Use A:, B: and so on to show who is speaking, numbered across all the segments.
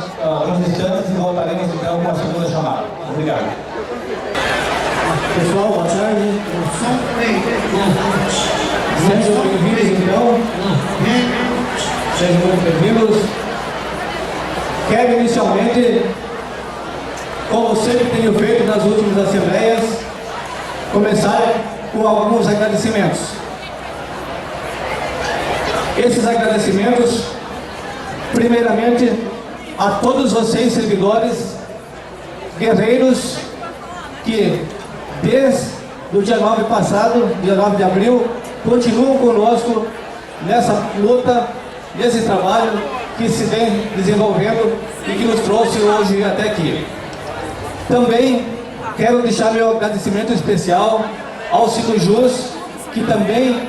A: uns instantes e voltaremos então com a segunda chamada. Obrigado.
B: Pessoal, boa tarde. Sejam bem-vindos então. Sejam muito bem-vindos. Quero inicialmente, como sempre tenho feito nas últimas assembleias, começar com alguns agradecimentos. Esses agradecimentos, primeiramente, a todos vocês, servidores, guerreiros, que desde o dia 9 passado, dia 9 de abril, continuam conosco nessa luta, nesse trabalho que se vem desenvolvendo e que nos trouxe hoje até aqui. Também quero deixar meu agradecimento especial ao Ciclojus, que também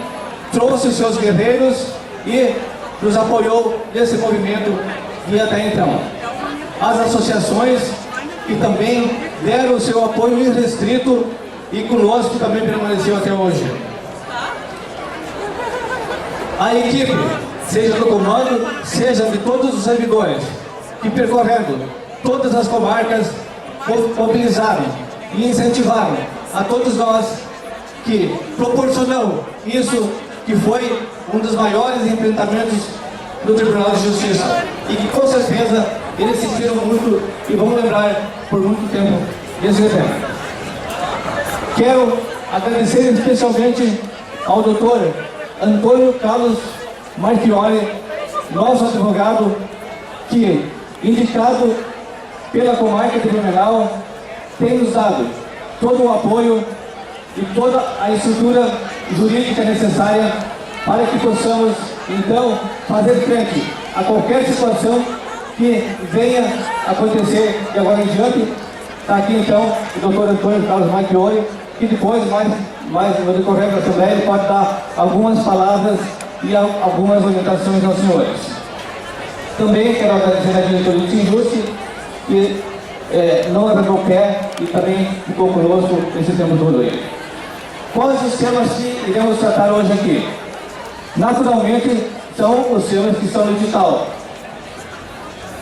B: trouxe os seus guerreiros e nos apoiou nesse movimento e até então. As associações que também deram o seu apoio irrestrito e conosco também permaneceu até hoje. A equipe, seja do comando, seja de todos os servidores, que percorrendo todas as comarcas, mobilizaram e incentivaram a todos nós que proporcionamos isso, que foi um dos maiores enfrentamentos do Tribunal de Justiça e que com certeza eles sentiram muito e vão lembrar por muito tempo desse evento. Quero agradecer especialmente ao Dr. Antônio Carlos Marchiori, nosso advogado, que, indicado pela comarca de Blumenau, tem nos dado todo o apoio e toda a estrutura jurídica necessária para que possamos, então, fazer frente a qualquer situação que venha acontecer de agora em diante. Está aqui, então, o Dr. Antônio Carlos Marchiori, que depois, mais no decorrer da Assembleia, ele pode dar algumas palavras e algumas orientações aos senhores. Também quero agradecer à diretoria do Sinjust, que não arrancou o pé e também ficou conosco esse tempo todo aí. Quais os temas que iremos tratar hoje aqui? Naturalmente, são os temas que estão no edital.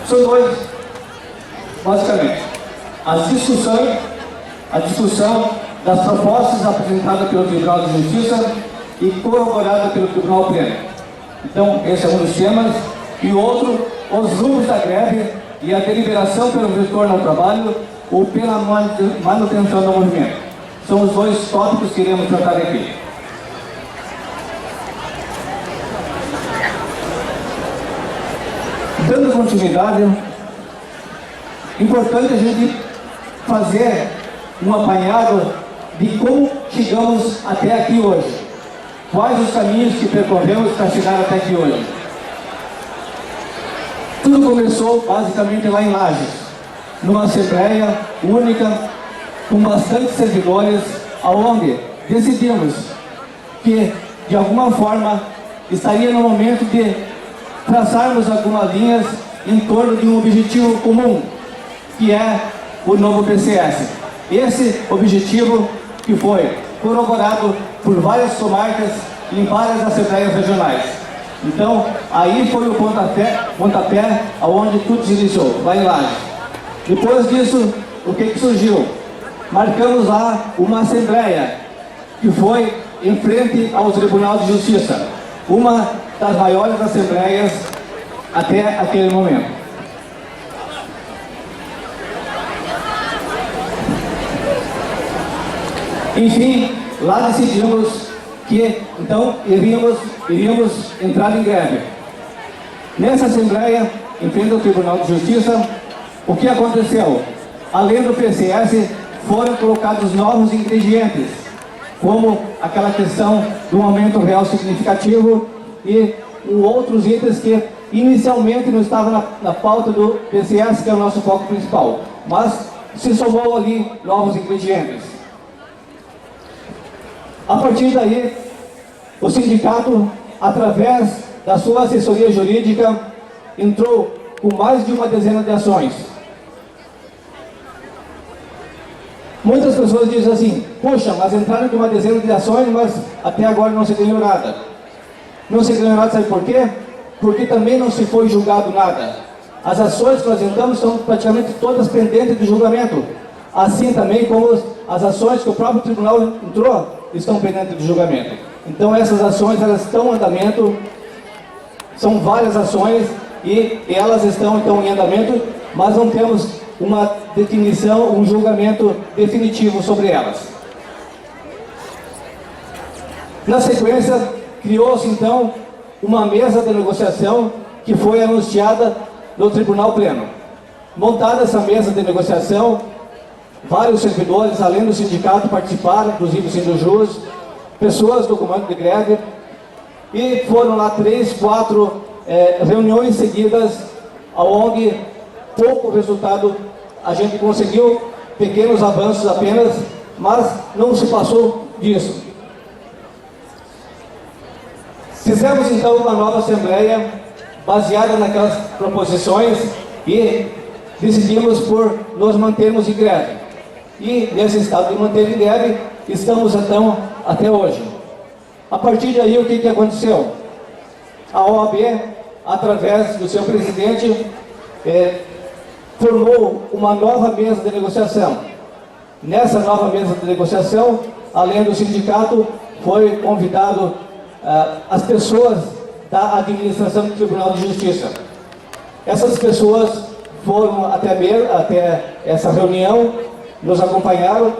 B: São dois, basicamente. A discussão das propostas apresentadas pelo Tribunal de Justiça e corroboradas pelo Tribunal Pleno. Então, esse é um dos temas. E outro, os rumos da greve e a deliberação pelo retorno ao trabalho ou pela manutenção do movimento. São os dois tópicos que iremos tratar aqui. Dando continuidade, importante a gente fazer um apanhado de como chegamos até aqui hoje. Quais os caminhos que percorremos para chegar até aqui hoje. Tudo começou basicamente lá em Lages, numa assembleia única, com bastante servidores, aonde decidimos que, de alguma forma, estaria no momento de traçarmos algumas linhas em torno de um objetivo comum, que é o novo PCS. Esse objetivo que foi corroborado por várias comarcas e em várias assembleias regionais. Então, aí foi o pontapé aonde tudo se iniciou, lá em Lages. Depois disso, o que surgiu? Marcamos lá uma assembleia, que foi em frente ao Tribunal de Justiça, uma das maiores assembleias até aquele momento. Enfim, lá decidimos que, então, iríamos entrar em greve. Nessa assembleia, em frente ao Tribunal de Justiça, o que aconteceu? Além do PCS, foram colocados novos ingredientes, como aquela questão do aumento real significativo e outros itens que inicialmente não estavam na pauta do PCS, que é o nosso foco principal, mas se somou ali novos ingredientes. A partir daí, o sindicato, através da sua assessoria jurídica, entrou com mais de uma dezena de ações. Muitas pessoas dizem assim: poxa, mas entraram com uma dezena de ações, mas até agora não se ganhou nada. Não se ganhou nada, sabe por quê? Porque também não se foi julgado nada. As ações que nós entramos são praticamente todas pendentes de julgamento. Assim também como as ações que o próprio tribunal entrou estão pendentes de julgamento. Então essas ações, elas estão em andamento, são várias ações e elas estão então em andamento, mas não temos uma definição, um julgamento definitivo sobre elas. Na sequência, criou-se então uma mesa de negociação que foi anunciada no Tribunal Pleno. Montada essa mesa de negociação, vários servidores, além do sindicato, participaram, inclusive o Sindujus, pessoas do comando de greve, e foram lá 3, 4 reuniões seguidas, onde pouco resultado, a gente conseguiu pequenos avanços apenas, mas não se passou disso. Fizemos então uma nova assembleia, baseada naquelas proposições, e decidimos por nos mantermos em greve. E nesse estado de manter em greve, estamos então até hoje. A partir daí, o que aconteceu? A OAB, através do seu presidente, formou uma nova mesa de negociação. Nessa nova mesa de negociação, além do sindicato, foi convidado as pessoas da administração do Tribunal de Justiça. Essas pessoas foram até essa reunião, nos acompanharam,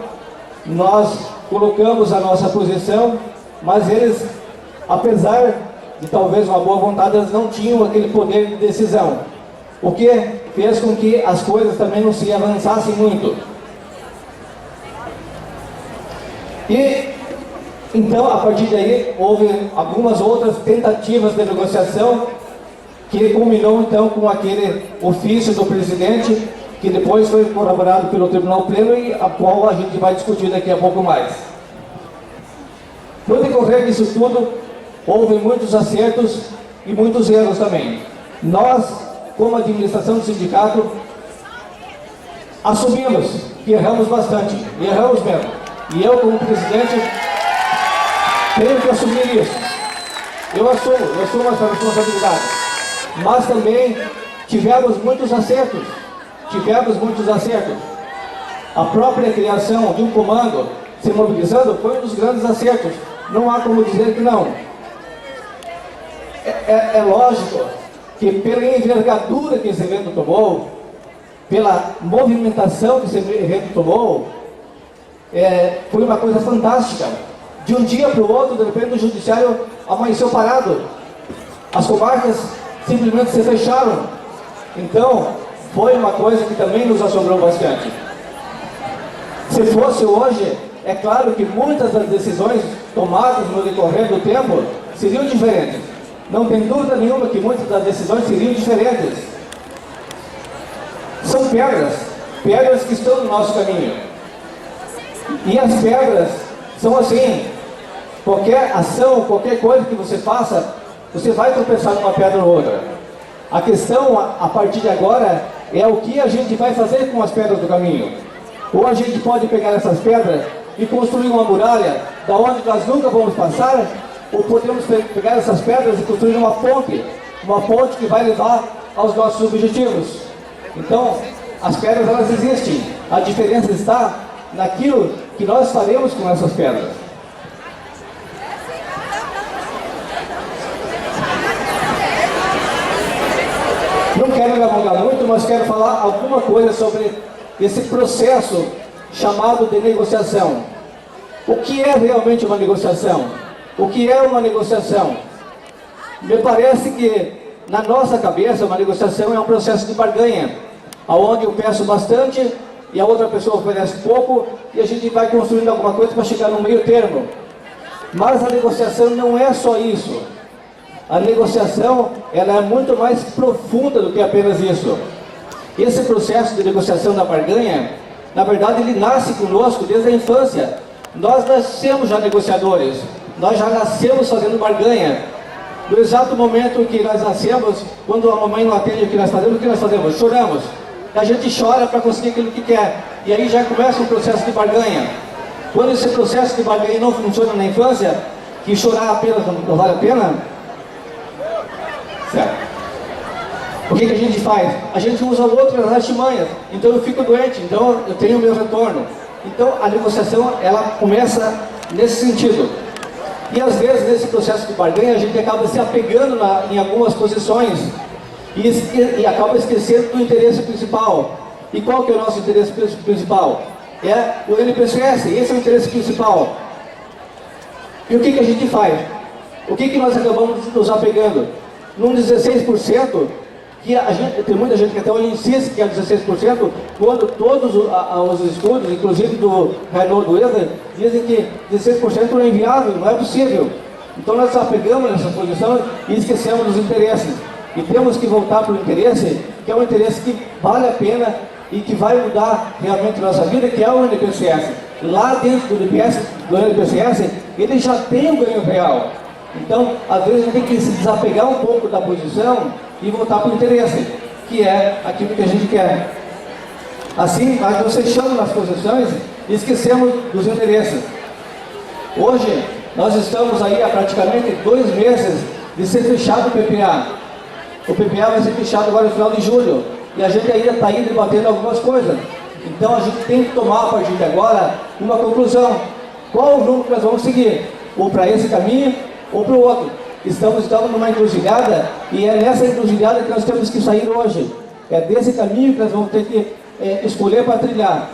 B: nós colocamos a nossa posição, mas eles, apesar de talvez uma boa vontade, eles não tinham aquele poder de decisão, o que fez com que as coisas também não se avançassem muito. E então, a partir daí, houve algumas outras tentativas de negociação, que culminou então com aquele ofício do presidente, que depois foi corroborado pelo Tribunal Pleno e a qual a gente vai discutir daqui a pouco mais. No decorrer disso tudo, houve muitos acertos e muitos erros também. Nós, como administração do sindicato, assumimos que erramos bastante, e erramos mesmo. E eu, como presidente, tenho que assumir isso. Eu assumo essa responsabilidade. Mas também tivemos muitos acertos. A própria criação de um comando se mobilizando foi um dos grandes acertos. Não há como dizer que não. É lógico que pela envergadura que esse evento tomou, pela movimentação que esse evento tomou, foi uma coisa fantástica. De um dia para o outro, de repente, o judiciário amanheceu parado. As comarcas simplesmente se fecharam. Então, foi uma coisa que também nos assombrou bastante. Se fosse hoje, é claro que muitas das decisões tomadas no decorrer do tempo seriam diferentes. Não tem dúvida nenhuma que muitas das decisões seriam diferentes. São pedras que estão no nosso caminho. E as pedras são assim: qualquer ação, qualquer coisa que você faça, você vai tropeçar numa pedra ou outra. A questão, a partir de agora, é o que a gente vai fazer com as pedras do caminho. Ou a gente pode pegar essas pedras e construir uma muralha da onde nós nunca vamos passar, ou podemos pegar essas pedras e construir uma ponte que vai levar aos nossos objetivos. Então, as pedras, elas existem. A diferença está naquilo que nós faremos com essas pedras. Não quero me alongar muito, mas quero falar alguma coisa sobre esse processo chamado de negociação. O que é realmente uma negociação? O que é uma negociação? Me parece que, na nossa cabeça, uma negociação é um processo de barganha, onde eu peço bastante e a outra pessoa oferece pouco, e a gente vai construindo alguma coisa para chegar no meio termo. Mas a negociação não é só isso. A negociação, ela é muito mais profunda do que apenas isso. Esse processo de negociação da barganha, na verdade, ele nasce conosco desde a infância. Nós nascemos já negociadores, nós já nascemos fazendo barganha. No exato momento que nós nascemos, quando a mamãe não atende o que nós fazemos? Choramos. A gente chora para conseguir aquilo que quer. E aí já começa um processo de barganha. Quando esse processo de barganha não funciona na infância, que chorar apenas não vale a pena, certo? O que a gente faz? A gente usa outras artimanhas. Então eu fico doente, então eu tenho o meu retorno. Então a negociação, ela começa nesse sentido. E às vezes nesse processo de barganha a gente acaba se apegando em algumas posições e acaba esquecendo do interesse principal. E qual que é o nosso interesse principal? É o NPCS, esse é o interesse principal. E o que a gente faz? O que nós acabamos nos apegando? Num 16%, que tem muita gente que até hoje insiste que é 16%, quando todos os estudos, inclusive do Reinaldo Weder, dizem que 16% não é inviável, não é possível. Então nós nos apegamos nessa posição e esquecemos dos interesses. E temos que voltar para o interesse, que é um interesse que vale a pena e que vai mudar realmente a nossa vida, que é o NPCS. Lá dentro do NPCS, ele já tem um ganho real. Então, às vezes a gente tem que se desapegar um pouco da posição e voltar para o interesse, que é aquilo que a gente quer. Assim, nós nos fechamos nas posições e esquecemos dos interesses. Hoje, nós estamos aí há praticamente 2 meses de ser fechado o PPA. O PPA vai ser fechado agora no final de julho. E a gente ainda está aí debatendo algumas coisas. Então a gente tem que tomar a partir de agora uma conclusão. Qual o rumo que nós vamos seguir? Ou para esse caminho, ou para o outro. Estamos numa encruzilhada, e é nessa encruzilhada que nós temos que sair hoje. É desse caminho que nós vamos ter que escolher para trilhar.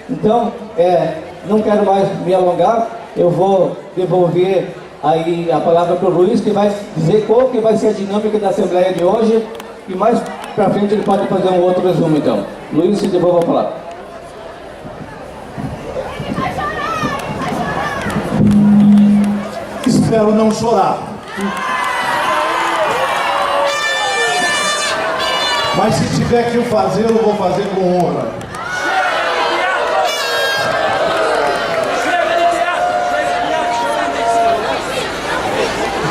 B: Então, não quero mais me alongar, eu vou devolver aí a palavra para o Luiz, que vai dizer qual que vai ser a dinâmica da Assembleia de hoje, e mais para frente ele pode fazer um outro resumo, então. Luiz, se devolva a palavra.
C: Espero não chorar. Mas se tiver que fazer, eu vou fazer com honra.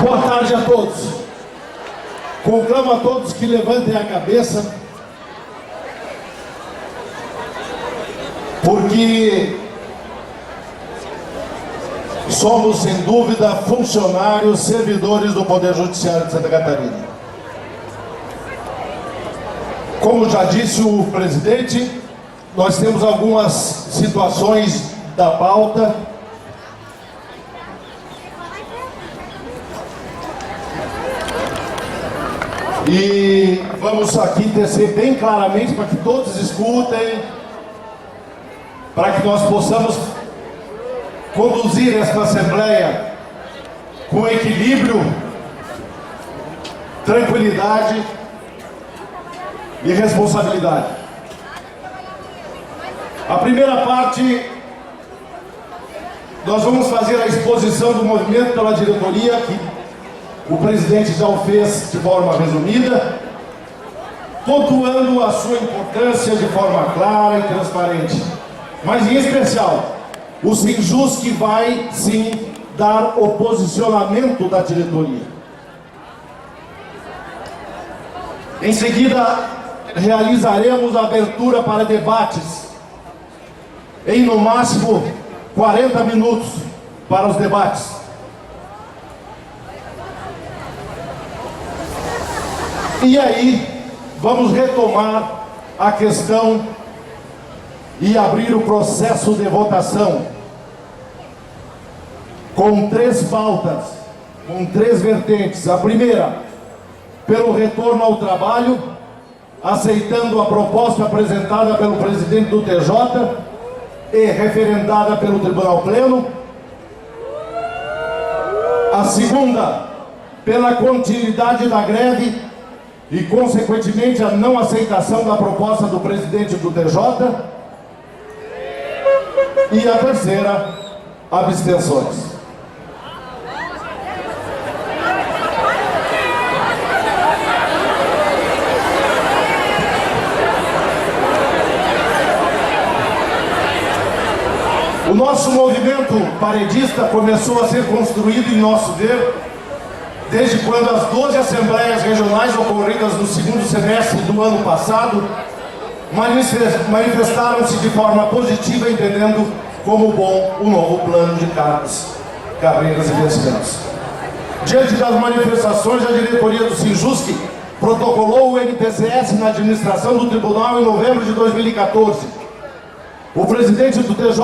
C: Boa tarde a todos. Conclamo a todos que levantem a cabeça, porque somos, sem dúvida, funcionários, servidores do Poder Judiciário de Santa Catarina. Como já disse o presidente, nós temos algumas situações da pauta e vamos aqui tecer bem claramente para que todos escutem, para que nós possamos conduzir esta Assembleia com equilíbrio, tranquilidade e responsabilidade. A primeira parte, nós vamos fazer a exposição do movimento pela diretoria, que o presidente já o fez de forma resumida, pontuando a sua importância de forma clara e transparente. Mas em especial, o Sinjus, que vai sim dar o posicionamento da diretoria. Em seguida, realizaremos a abertura para debates, em no máximo 40 minutos para os debates. E aí, vamos retomar a questão e abrir o processo de votação com 3 pautas, com 3 vertentes. A primeira, pelo retorno ao trabalho, aceitando a proposta apresentada pelo presidente do TJ e referendada pelo Tribunal Pleno. A segunda, pela continuidade da greve e, consequentemente, a não aceitação da proposta do presidente do TJ. E a terceira, abstenções. O nosso movimento paredista começou a ser construído, em nosso ver, desde quando as 12 assembleias regionais ocorridas no segundo semestre do ano passado manifestaram-se de forma positiva, entendendo como bom o novo plano de cargos, carreiras e vencimentos. Diante das manifestações, a diretoria do Sinjusc protocolou o NPCS na administração do tribunal em novembro de 2014. O presidente do TJ,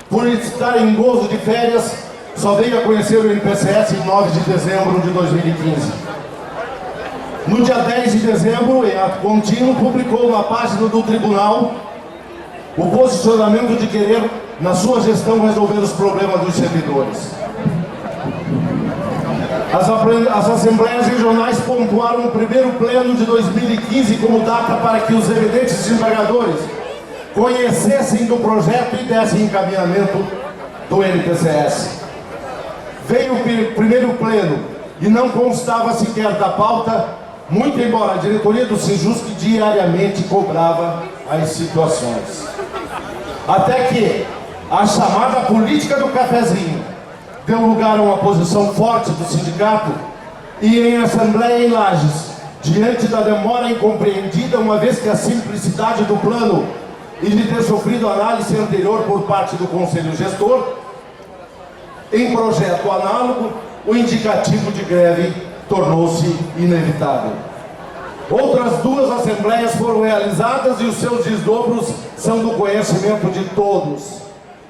C: por estar em gozo de férias, só veio a conhecer o NPCS em 9 de dezembro de 2015. No dia 10 de dezembro, em ato contínuo, publicou na página do tribunal o posicionamento de querer, na sua gestão, resolver os problemas dos servidores. As assembleias regionais pontuaram o primeiro pleno de 2015 como data para que os evidentes desembargadores conhecessem do projeto e dessem encaminhamento do NPCS. Veio o primeiro pleno e não constava sequer da pauta, muito embora a diretoria do Sejusc diariamente cobrava as situações. Até que a chamada política do cafezinho deu lugar a uma posição forte do sindicato e em assembleia em Lages, diante da demora incompreendida, uma vez que a simplicidade do plano e de ter sofrido análise anterior por parte do Conselho Gestor, em projeto análogo, o indicativo de greve tornou-se inevitável. Outras duas assembleias foram realizadas e os seus desdobros são do conhecimento de todos,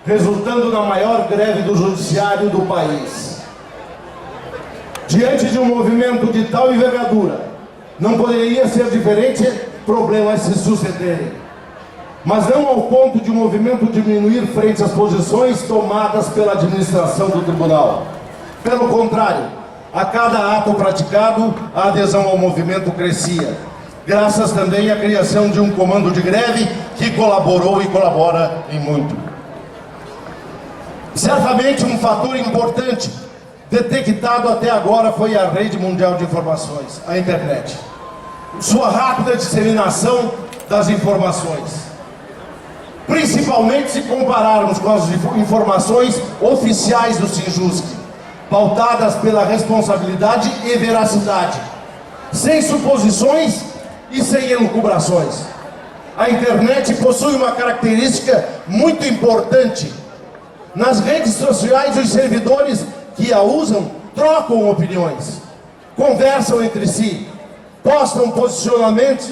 C: resultando na maior greve do judiciário do país. Diante de um movimento de tal envergadura, não poderia ser diferente problemas se sucederem. Mas não ao ponto de o movimento diminuir frente às posições tomadas pela administração do tribunal. Pelo contrário, a cada ato praticado, a adesão ao movimento crescia, graças também à criação de um comando de greve que colaborou e colabora em muito. Certamente um fator importante detectado até agora foi a rede mundial de informações, a internet. Sua rápida disseminação das informações, principalmente se compararmos com as informações oficiais do Sejusc, pautadas pela responsabilidade e veracidade, sem suposições e sem elucubrações. A internet possui uma característica muito importante. Nas redes sociais, os servidores que a usam trocam opiniões, conversam entre si, postam posicionamentos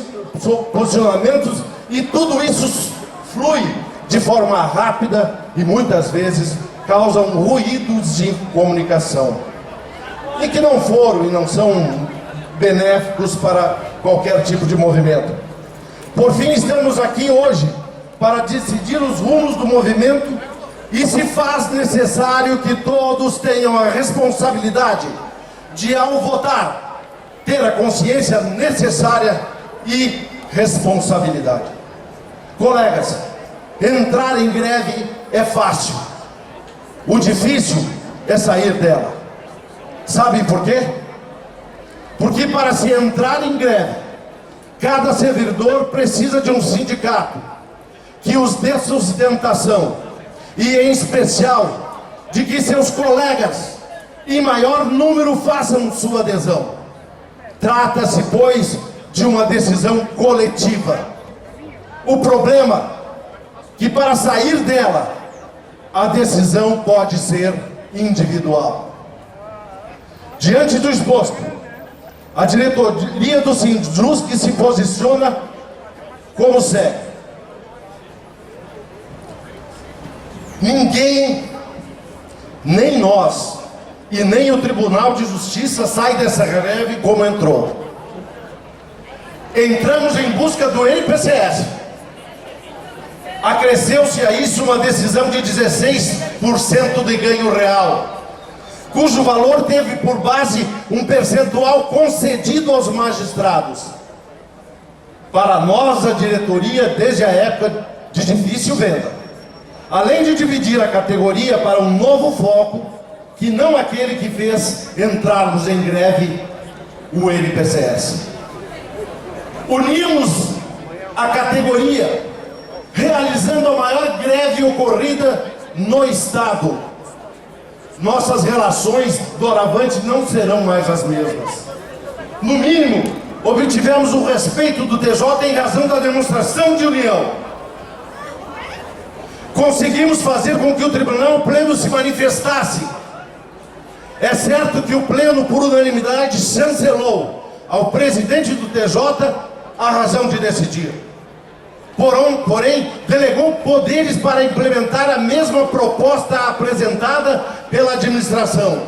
C: e tudo isso flui de forma rápida e muitas vezes causam ruídos de comunicação e que não foram e não são benéficos para qualquer tipo de movimento. Por fim, estamos aqui hoje para decidir os rumos do movimento e se faz necessário que todos tenham a responsabilidade de, ao votar, ter a consciência necessária e responsabilidade. Colegas, entrar em greve é fácil. O difícil é sair dela. Sabem por quê? Porque para se entrar em greve, cada servidor precisa de um sindicato que os dê sustentação e, em especial, de que seus colegas, em maior número, façam sua adesão. Trata-se, pois, de uma decisão coletiva. O problema é que, para sair dela, a decisão pode ser individual. Diante do exposto, a diretoria do Sejusc se posiciona como segue. Ninguém, nem nós e nem o Tribunal de Justiça sai dessa greve como entrou. Entramos em busca do NPCS. Acresceu-se a isso uma decisão de 16% de ganho real, cujo valor teve por base um percentual concedido aos magistrados. Para nós, a diretoria, desde a época de difícil venda, além de dividir a categoria para um novo foco, que não aquele que fez entrarmos em greve, o NPCS. Unimos a categoria, realizando a maior greve ocorrida no Estado. Nossas relações doravante não serão mais as mesmas. No mínimo, obtivemos o respeito do TJ em razão da demonstração de união. Conseguimos fazer com que o Tribunal Pleno se manifestasse. É certo que o Pleno, por unanimidade, chancelou ao presidente do TJ a razão de decidir. Porém, delegou poderes para implementar a mesma proposta apresentada pela administração,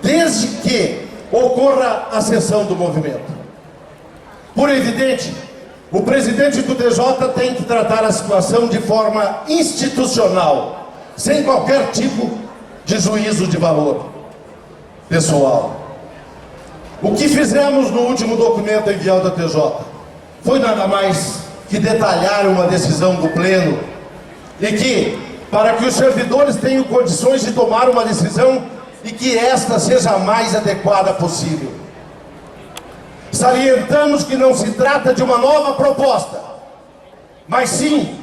C: desde que ocorra a cessão do movimento. Por evidente, o presidente do TJ tem que tratar a situação de forma institucional, sem qualquer tipo de juízo de valor pessoal. O que fizemos no último documento enviado à TJ foi nada mais que detalhar uma decisão do Pleno e que, para que os servidores tenham condições de tomar uma decisão e que esta seja a mais adequada possível. Salientamos que não se trata de uma nova proposta, mas sim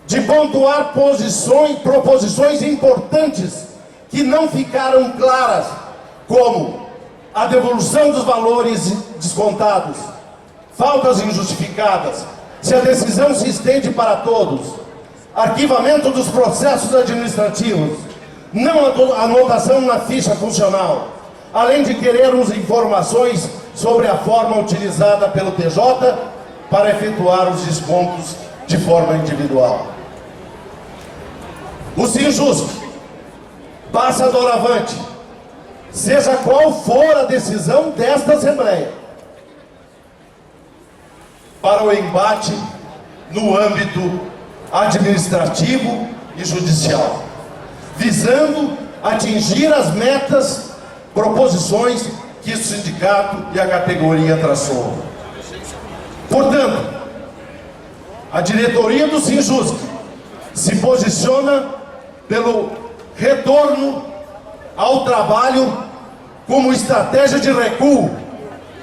C: de pontuar proposições importantes que não ficaram claras, como a devolução dos valores descontados, faltas injustificadas, se a decisão se estende para todos, arquivamento dos processos administrativos, não anotação na ficha funcional, além de querermos informações sobre a forma utilizada pelo TJ para efetuar os descontos de forma individual. O Sinjusc passa doravante, seja qual for a decisão desta Assembleia, para o embate no âmbito administrativo e judicial, visando atingir as metas, proposições que o sindicato e a categoria traçou. Portanto, a diretoria do Sinjusc se posiciona pelo retorno ao trabalho como estratégia de recuo,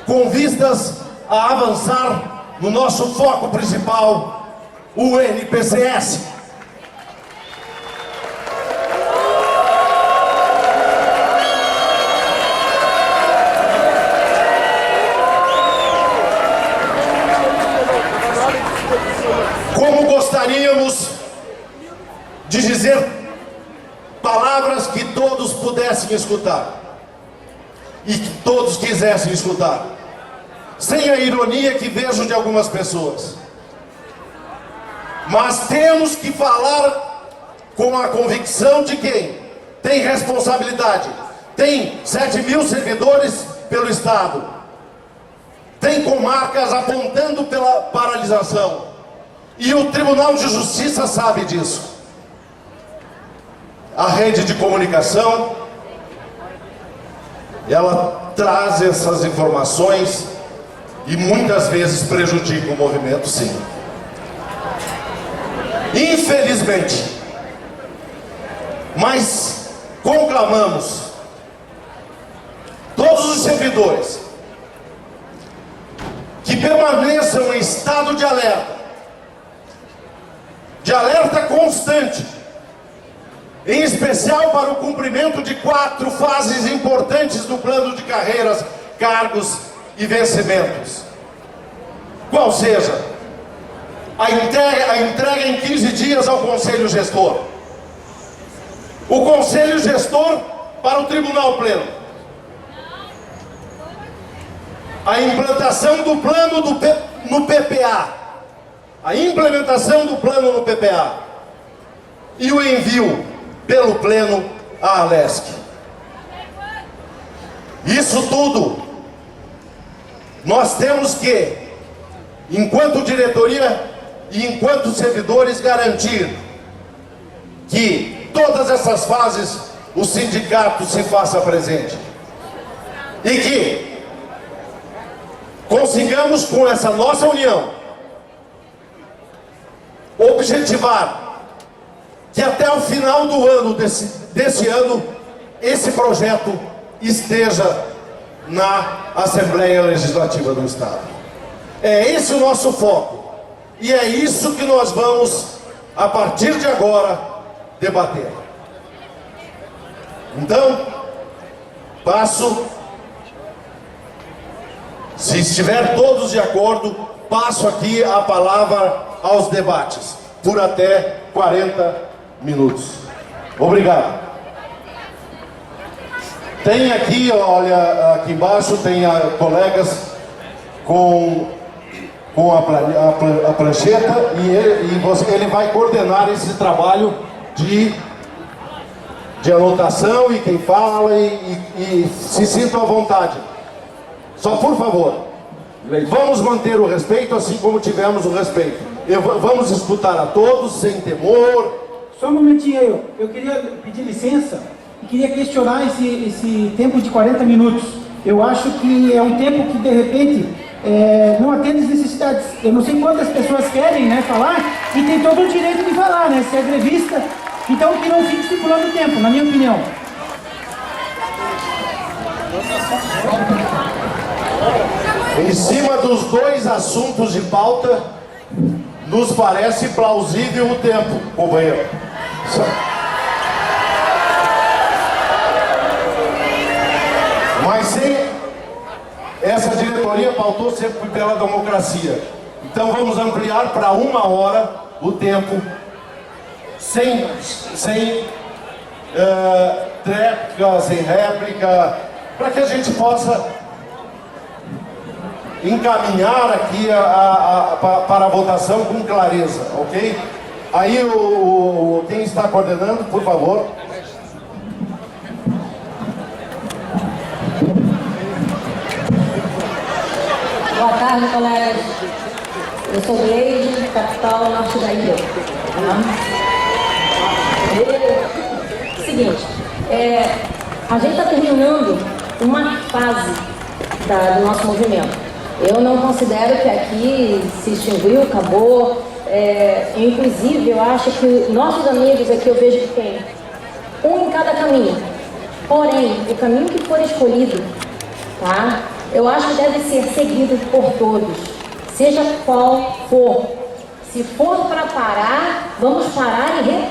C: com vistas a avançar no nosso foco principal, o NPCS. Como gostaríamos de dizer palavras que todos pudessem escutar e que todos quisessem escutar, sem a ironia que vejo de algumas pessoas. Mas temos que falar com a convicção de quem tem responsabilidade, tem 7.000 servidores pelo Estado, tem comarcas apontando pela paralisação, e o Tribunal de Justiça sabe disso. A rede de comunicação, ela traz essas informações e muitas vezes prejudica o movimento, sim. Infelizmente. Mas conclamamos todos os servidores que permaneçam em estado de alerta constante, em especial para o cumprimento de 4 fases importantes do plano de carreiras, cargos e vencimentos. Qual seja a entrega em 15 dias ao Conselho Gestor, o Conselho Gestor para o Tribunal Pleno, a implantação do plano no PPA, a implementação do plano no PPA e o envio pelo Pleno à Alesc. Isso tudo nós temos que, enquanto diretoria e enquanto servidores, garantir que todas essas fases o sindicato se faça presente e que consigamos, com essa nossa união, objetivar que até o final do ano desse ano esse projeto esteja na Assembleia Legislativa do Estado. É esse o nosso foco e é isso que nós vamos, a partir de agora, debater. Então, se estiver todos de acordo, passo aqui a palavra aos debates, por até 40 minutos. Obrigado. Tem aqui, olha, aqui embaixo tem colegas com a prancheta e ele vai coordenar esse trabalho de anotação e quem fala e se sintam à vontade. Só por favor, vamos manter o respeito assim como tivemos o respeito. Vamos escutar a todos sem temor.
D: Só um momentinho, eu queria pedir licença e queria questionar esse tempo de 40 minutos. Eu acho que é um tempo que de repente não atende as necessidades. Eu não sei quantas pessoas querem, né, falar e tem todo o direito de falar, né, se é grevista. Então que não fique estipulando o tempo, na minha opinião.
C: Em cima dos dois assuntos de pauta, nos parece plausível o tempo, companheiro. Mas sem essa diretoria pautou sempre pela democracia. Então vamos ampliar para 1 hora o tempo, sem tréplica, sem réplica, para que a gente possa encaminhar aqui para a votação com clareza, ok? Aí quem está coordenando, por favor.
E: Boa tarde, colegas. Eu sou Gleide, capital norte da ilha. Seguinte, a gente está terminando uma fase do nosso movimento. Eu não considero que aqui se extinguiu, acabou. Inclusive, eu acho que nossos amigos aqui, eu vejo que tem um em cada caminho. Porém, o caminho que for escolhido, tá? Eu acho que deve ser seguido por todos, seja qual for. Se for para parar, vamos parar e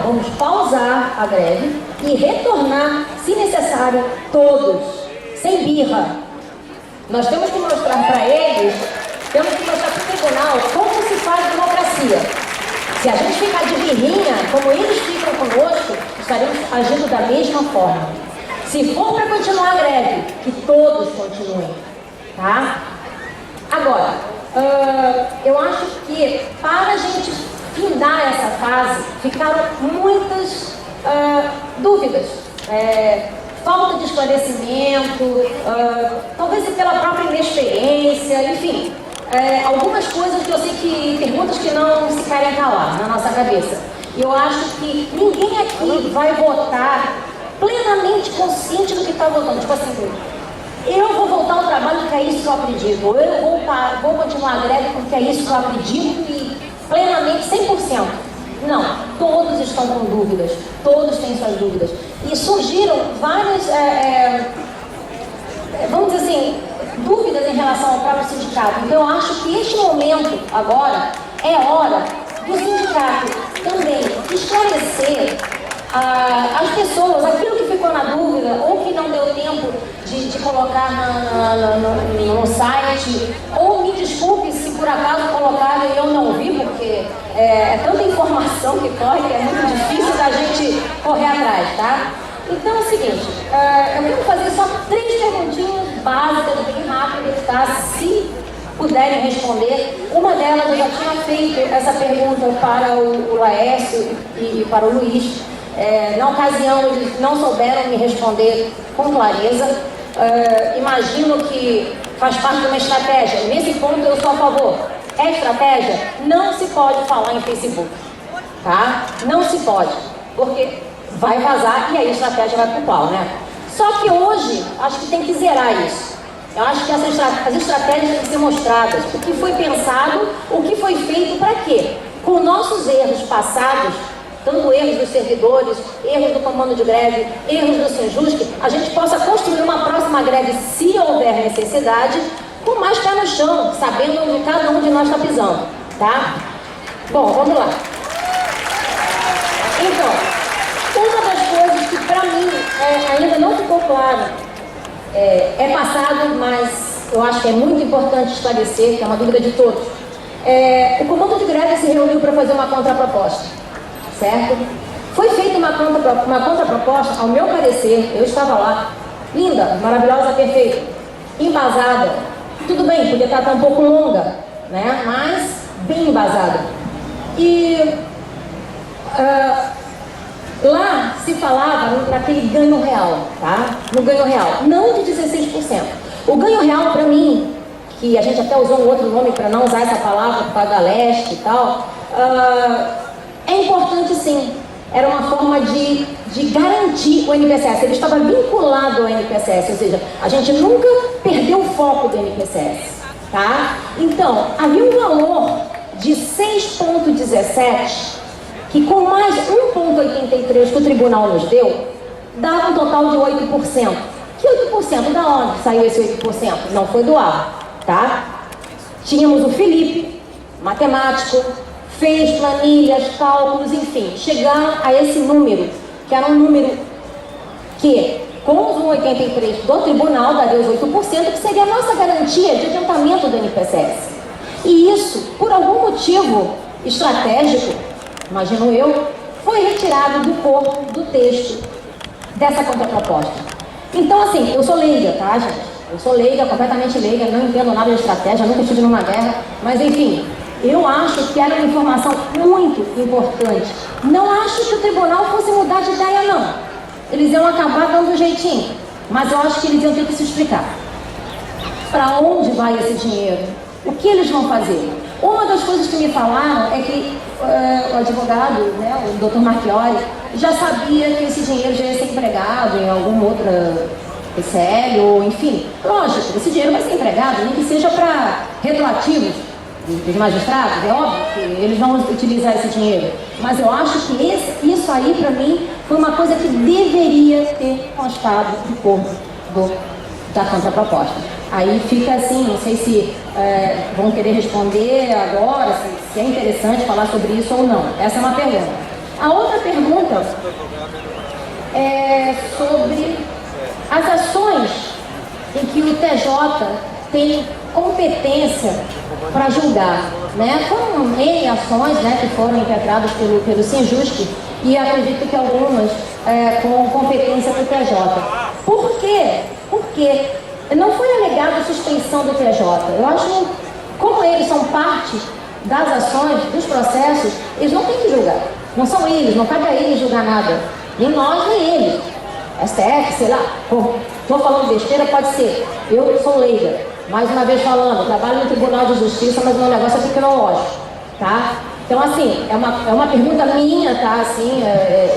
E: vamos pausar a greve e retornar, se necessário, todos, sem birra. Nós temos que mostrar para eles, temos que mostrar para o tribunal como se faz democracia. Se a gente ficar de birrinha, como eles ficam conosco, estaremos agindo da mesma forma. Se for para continuar a greve, que todos continuem, tá? Agora, eu acho que para a gente findar essa fase, ficaram muitas dúvidas. Falta de esclarecimento, talvez pela própria inexperiência, enfim, algumas coisas que eu sei que, perguntas que não se querem calar na nossa cabeça. E eu acho que ninguém aqui vai votar plenamente consciente do que está votando. Tipo assim, eu vou voltar ao trabalho porque é isso que eu acredito, ou eu vou continuar a greve porque é isso que eu acredito e plenamente, 100%. Não, todos estão com dúvidas, todos têm suas dúvidas. E surgiram várias, vamos dizer assim, dúvidas em relação ao próprio sindicato. Então eu acho que este momento agora é hora do sindicato também esclarecer as pessoas, aquilo que ficou na dúvida ou que não deu tempo de colocar no site, ou me desculpe se por acaso colocaram e eu não vi, porque é tanta informação que corre que é muito difícil da gente correr atrás, tá? Então é o seguinte, eu quero fazer só 3 perguntinhas básicas, bem rápidas, tá? Se puderem responder. Uma delas eu já tinha feito essa pergunta para o Laércio e para o Luiz. Na ocasião eles não souberam me responder com clareza. Imagino que faz parte de uma estratégia. Nesse ponto eu sou a favor. É estratégia? Não se pode falar em Facebook, tá? Não se pode, porque vai vazar e aí a estratégia vai pro pau, né? Só que hoje acho que tem que zerar isso. Eu acho que as estratégias têm que ser mostradas. O que foi pensado, o que foi feito, para quê? Com nossos erros passados, tanto erros dos servidores, erros do comando de greve, erros do Sinjusc, a gente possa construir uma próxima greve, se houver necessidade, com mais pé no chão, sabendo onde cada um de nós está pisando, tá? Bom, vamos lá. Então, uma das coisas que para mim ainda não ficou clara, é passado, mas eu acho que é muito importante esclarecer, que é uma dúvida de todos. O comando de greve se reuniu para fazer uma contraproposta, certo? Foi feita uma contraproposta, ao meu parecer, eu estava lá, linda, maravilhosa, perfeita, embasada. Tudo bem, podia estar um pouco longa, né? Mas bem embasada. E lá se falava naquele ganho real, tá? No ganho real, não de 16%. O ganho real, para mim, que a gente até usou um outro nome para não usar essa palavra, paga leste e tal, é importante sim. Era uma forma de garantir o NPCS. Ele estava vinculado ao NPCS, ou seja, a gente nunca perdeu o foco do NPCS, tá? Então, havia um valor de 6,17, que com mais 1,83 que o tribunal nos deu, dava um total de 8%. Que 8%? Da onde saiu esse 8%? Não foi do ar, tá? Tínhamos o Felipe, matemático, fez planilhas, cálculos, enfim, chegaram a esse número, que era um número que, com os 1,83 do tribunal, daria os 8%, que seria a nossa garantia de adiantamento do NPCS. E isso, por algum motivo estratégico, imagino eu, foi retirado do corpo do texto dessa contraproposta. Então, assim, eu sou leiga, tá, gente? Eu sou leiga, completamente leiga, não entendo nada de estratégia, nunca estive numa guerra, mas enfim, eu acho que era uma informação muito importante. Não acho que o tribunal fosse mudar de ideia, não. Eles iam acabar dando um jeitinho, mas eu acho que eles iam ter que se explicar. Para onde vai esse dinheiro? O que eles vão fazer? Uma das coisas que me falaram é que o advogado, né, o Dr. Marchiori, já sabia que esse dinheiro já ia ser empregado em alguma outra PCL, ou enfim. Lógico, esse dinheiro vai ser empregado, nem que seja para retroativos dos magistrados, é óbvio que eles vão utilizar esse dinheiro. Mas eu acho que isso aí, para mim, foi uma coisa que deveria ter constado no corpo da contraproposta. Aí fica assim, não sei se vão querer responder agora, se é interessante falar sobre isso ou não. Essa é uma pergunta. A outra pergunta é sobre as ações em que o TJ tem competência para julgar, né? Foram N ações, né, que foram impetradas pelo Sinjusc, e acredito que algumas com competência para o TJ. Por quê? Porque não foi alegada a suspensão do TJ. Eu acho que, como eles são parte das ações, dos processos, eles não têm que julgar. Não são eles, não cabe a eles julgar nada. Nem nós, nem eles. STF, sei lá. Estou falando besteira, pode ser. Eu sou leiga. Mais uma vez falando, trabalho no Tribunal de Justiça, mas o meu negócio é tecnológico, tá? Então, assim, é uma pergunta minha, tá? Assim,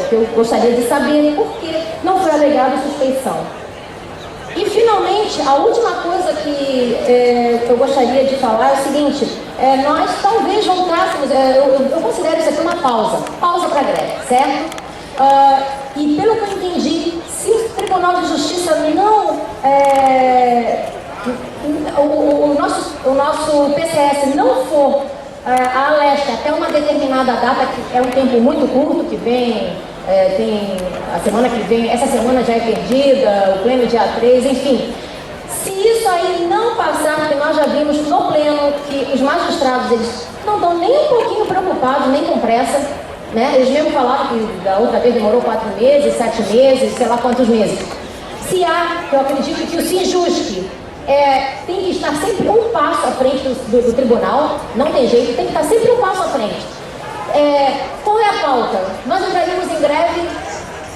E: que eu gostaria de saber por que não foi alegada a suspeição. E, finalmente, a última coisa que eu gostaria de falar é o seguinte, nós talvez voltássemos, eu considero isso aqui uma pausa para a greve, certo? E pelo que eu entendi, se o Tribunal de Justiça não, o nosso PCS não for a leste até uma determinada data, que é um tempo muito curto, que vem, tem a semana que vem, essa semana já é perdida, o pleno dia 3, enfim. Se isso aí não passar, porque nós já vimos no pleno que os magistrados, eles não estão nem um pouquinho preocupados, nem com pressa, né? Eles mesmo falaram que da outra vez demorou 4 meses, 7 meses, sei lá quantos meses. Se há, eu acredito que o Sinjusc tem que estar sempre um passo à frente do tribunal, não tem jeito, tem que estar sempre um passo à frente. Qual é a pauta? Nós entraríamos em greve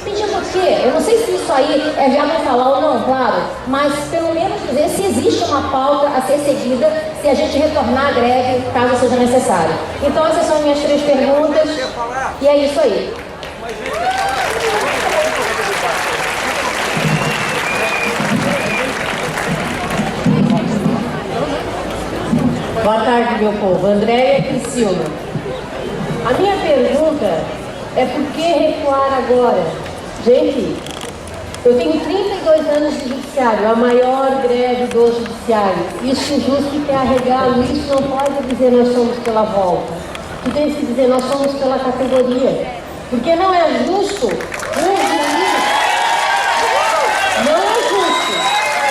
E: pedindo o quê? Eu não sei se isso aí é viável falar ou não, claro, mas pelo menos dizer se existe uma pauta a ser seguida se a gente retornar à greve, caso seja necessário. Então essas são minhas 3 perguntas e é isso aí.
F: Boa tarde, meu povo. Andréia Criciúma. A minha pergunta é por que recuar agora? Gente, eu tenho 32 anos de judiciário, a maior greve do judiciário. Isso justo que arregalo, isso não pode dizer nós somos pela volta. Tu tens que dizer nós somos pela categoria. Porque não é justo um juiz. Não é justo.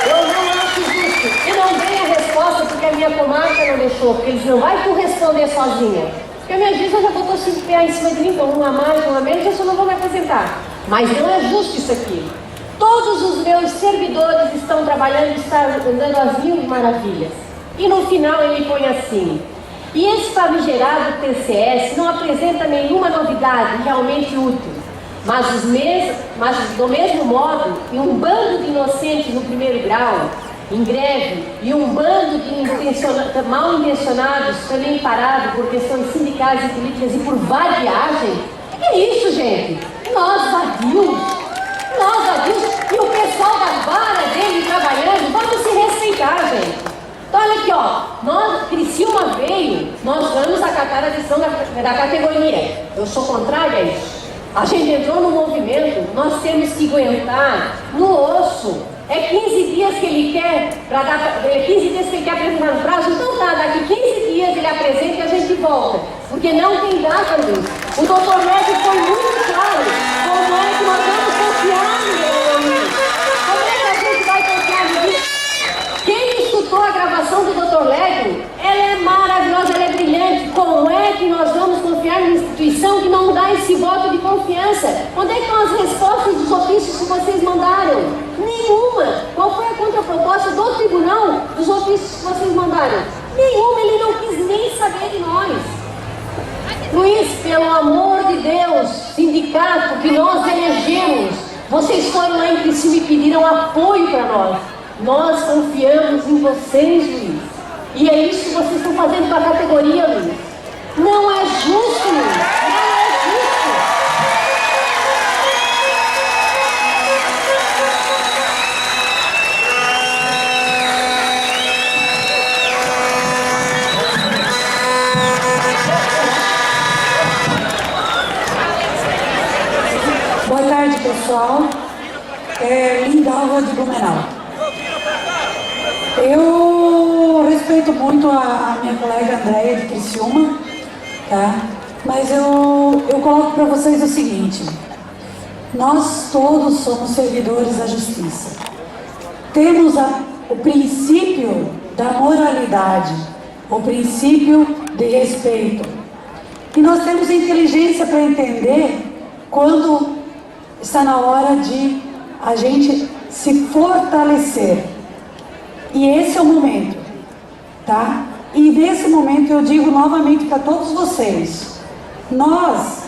F: Eu não acho justo. E não vem a resposta porque a minha comarca não deixou, porque eles não vai tu responder sozinha. Porque a minha juíza já botou 5 PA em cima de mim, então um a mais, um a menos, eu só não vou me aposentar. Mas não é justo isso aqui. Todos os meus servidores estão trabalhando, estão andando às mil maravilhas. E no final ele põe assim: e esse famigerado TCS não apresenta nenhuma novidade realmente útil, mas do mesmo modo, e um bando de inocentes no primeiro grau, em greve, e um bando de mal intencionados também parado por questões sindicais e políticas e por vadiagem. Que é isso, gente? Nós vadios, e o pessoal da vara dele trabalhando, vamos se respeitar, gente. Então olha aqui, ó, Criciúma veio, nós vamos acatar a decisão da categoria. Eu sou contrária a isso. A gente entrou no movimento, nós temos que aguentar no osso. É 15 dias que ele quer, 15 dias que ele quer apresentar no prazo, então tá, daqui 15 dias ele apresenta e a gente volta. Porque não tem data, Luiz. O doutor Légio foi muito claro. Como é que nós vamos confiar nele? Como é que a gente vai confiar nele? Quem escutou a gravação do doutor Légio, ela é maravilhosa, ela é brilhante. Como é que nós vamos confiar numa instituição que não dá esse voto de confiança? Onde é que estão as respostas dos ofícios que vocês mandaram? Nenhuma. Qual foi a contraproposta do tribunal dos ofícios que vocês mandaram? Nenhuma, ele não quis nem saber de nós. Luiz, pelo amor de Deus, sindicato que nós elegemos, vocês foram lá em Criciúma e pediram apoio para nós. Nós confiamos em vocês, Luiz. E é isso que vocês estão fazendo com a categoria, Luiz. Não é justo, Luiz. Não é justo.
G: Boa tarde, pessoal. Lindalva de Blumenau. Eu respeito muito a minha colega Andréia de Criciúma, tá? Mas eu coloco para vocês o seguinte: nós todos somos servidores da justiça. Temos o princípio da moralidade, o princípio de respeito. E nós temos inteligência para entender quando está na hora de a gente se fortalecer. E esse é o momento, tá? E nesse momento eu digo novamente para todos vocês: nós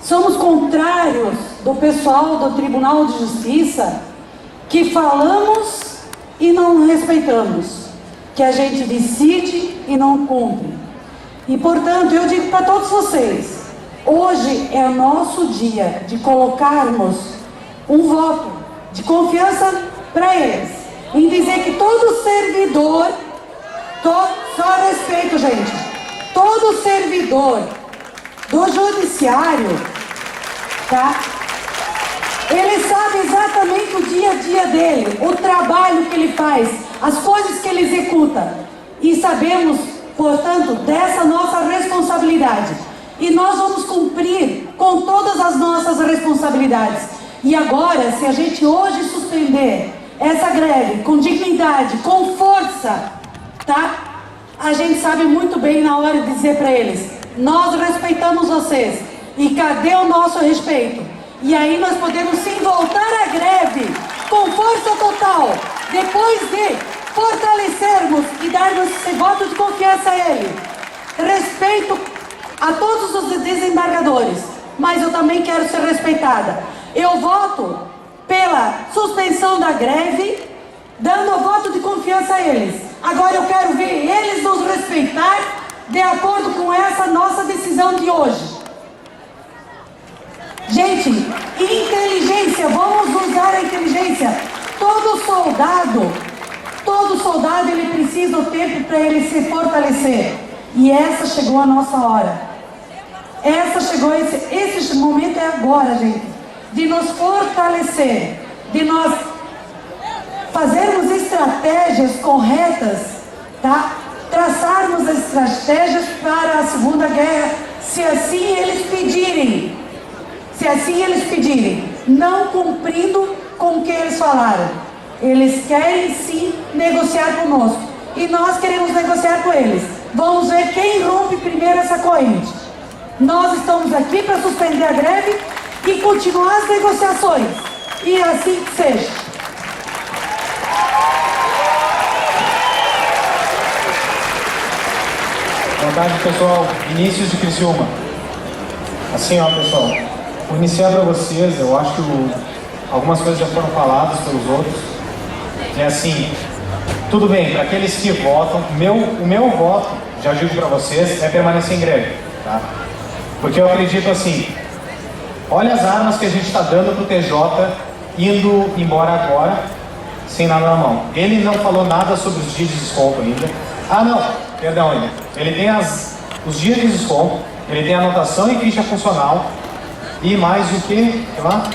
G: somos contrários do pessoal do Tribunal de Justiça que falamos e não respeitamos, que a gente decide e não cumpre. E portanto eu digo para todos vocês: hoje é o nosso dia de colocarmos um voto de confiança para eles, em dizer que todo servidor, só respeito, gente, todo servidor do judiciário, tá? Ele sabe exatamente o dia a dia dele, o trabalho que ele faz, as coisas que ele executa, e sabemos, portanto, dessa nossa responsabilidade. E nós vamos cumprir com todas as nossas responsabilidades. E agora, se a gente hoje suspender essa greve com dignidade, com força, tá? A gente sabe muito bem na hora de dizer para eles: nós respeitamos vocês. E cadê o nosso respeito? E aí nós podemos sim voltar à greve com força total, depois de fortalecermos e darmos esse voto de confiança a ele. Respeito a todos os desembargadores, mas eu também quero ser respeitada. Eu voto pela suspensão da greve, dando o voto de confiança a eles. Agora eu quero ver eles nos respeitar de acordo com essa nossa decisão de hoje. Gente, inteligência, vamos usar a inteligência. Todo soldado ele precisa do tempo para ele se fortalecer. E essa chegou a nossa hora. Esse momento é agora, gente, de nos fortalecer, de nós fazermos estratégias corretas, tá? Traçarmos as estratégias para a Segunda Guerra, se assim eles pedirem, não cumprindo com o que eles falaram. Eles querem sim negociar conosco, e nós queremos negociar com eles. Vamos ver quem rompe primeiro essa corrente. Nós estamos aqui para suspender a greve e continuar as negociações. E assim que seja.
H: Boa tarde, pessoal. Vinícius de Criciúma. Assim, ó, pessoal, vou iniciar para vocês, eu acho que algumas coisas já foram faladas pelos outros. É assim, tudo bem, para aqueles que votam, o meu voto, já digo para vocês, é permanecer em greve, tá? Porque eu acredito assim, olha as armas que a gente está dando pro TJ indo embora agora, sem nada na mão. Ele não falou nada sobre os dias de desconto ainda. Ah, não, perdão ainda. Ele tem os dias de desconto, ele tem anotação em ficha funcional e mais o que? Lá?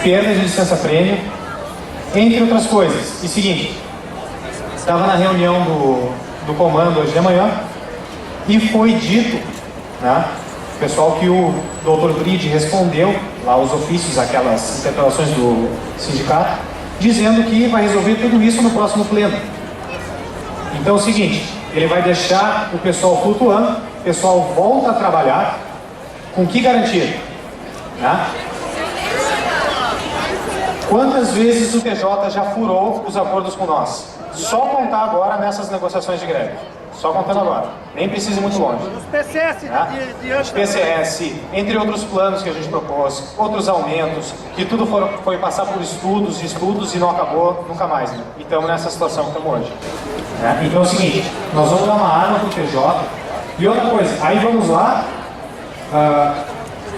H: Perda de licença prêmio, entre outras coisas. E seguinte, estava na reunião do comando hoje de manhã e foi dito, né, pessoal, que o Dr. Bride respondeu lá os ofícios, aquelas interpelações do sindicato, dizendo que vai resolver tudo isso no próximo pleno. Então é o seguinte, ele vai deixar o pessoal flutuando, o pessoal volta a trabalhar, com que garantia? Né? Quantas vezes o TJ já furou os acordos com nós? Só contar agora nessas negociações de greve. Só contando agora. Nem precisa ir muito longe. Os PCS, os PCS, entre outros planos que a gente propôs, outros aumentos, que tudo foi passar por estudos e não acabou nunca mais. Né? E estamos nessa situação que estamos hoje. Então é o seguinte, nós vamos dar uma arma para o TJ. E outra coisa, aí vamos lá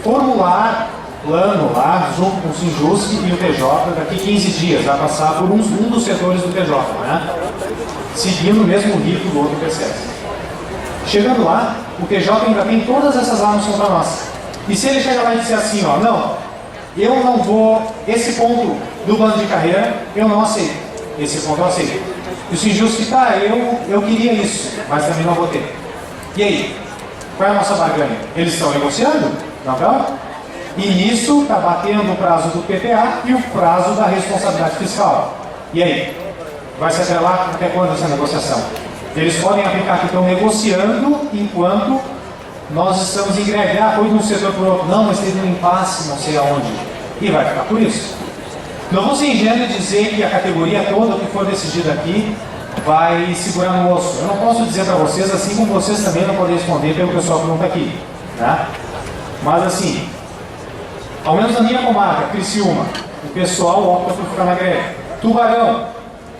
H: formular plano lá, junto com o Sinjusc e o TJ, daqui 15 dias, vai passar por um dos setores do TJ, né? Seguindo o mesmo ritmo do outro PCS. Chegando lá, o TJ ainda tem todas essas armas contra nós. E se ele chegar lá e disser assim, ó, não, eu não vou, esse ponto do plano de carreira, eu não aceito. Esse ponto eu aceito. E o Sinjusc, tá, eu queria isso, mas também não vou ter. E aí? Qual é a nossa barganha? Eles estão negociando? Não estão? E nisso está batendo o prazo do PPA e o prazo da responsabilidade fiscal. E aí? Vai se atrelar até quando essa negociação? Eles podem aplicar que estão negociando enquanto nós estamos em greve. Ah, foi de um setor para o outro. Não, mas teve um impasse, não sei aonde. E vai ficar por isso. Não vou ser ingênuo dizer que a categoria toda que for decidida aqui vai segurar no osso. Eu não posso dizer para vocês, assim como vocês também não podem responder pelo pessoal que não está aqui. Né? Mas assim, ao menos na minha comarca, Criciúma, o pessoal opta por ficar na greve. Tubarão,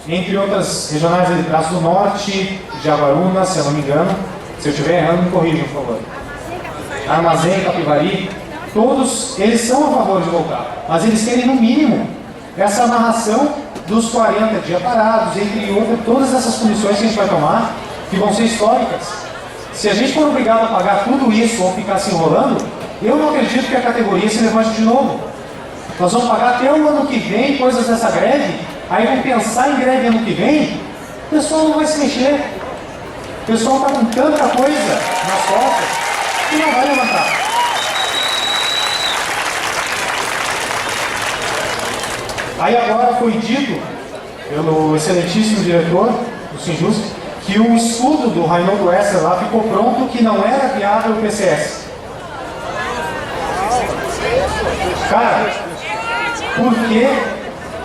H: entre outras regionais de Braço do Norte, Jaguaruna, se eu não me engano. Se eu estiver errando, me corrijam, por favor. Armazém, Capivari, todos eles são a favor de voltar. Mas eles querem, no mínimo, essa amarração dos 40 dias parados, entre outras, todas essas punições que a gente vai tomar, que vão ser históricas. Se a gente for obrigado a pagar tudo isso ou ficar se enrolando, eu não acredito que a categoria se levante de novo. Nós vamos pagar até o ano que vem coisas dessa greve, aí vão pensar em greve ano que vem, o pessoal não vai se mexer. O pessoal está com tanta coisa nas costas que não vai levantar. Aí agora foi dito pelo excelentíssimo diretor do Sinjusc que o estudo do Reinaldo Esser lá ficou pronto, que não era viável o PCS. Cara, porque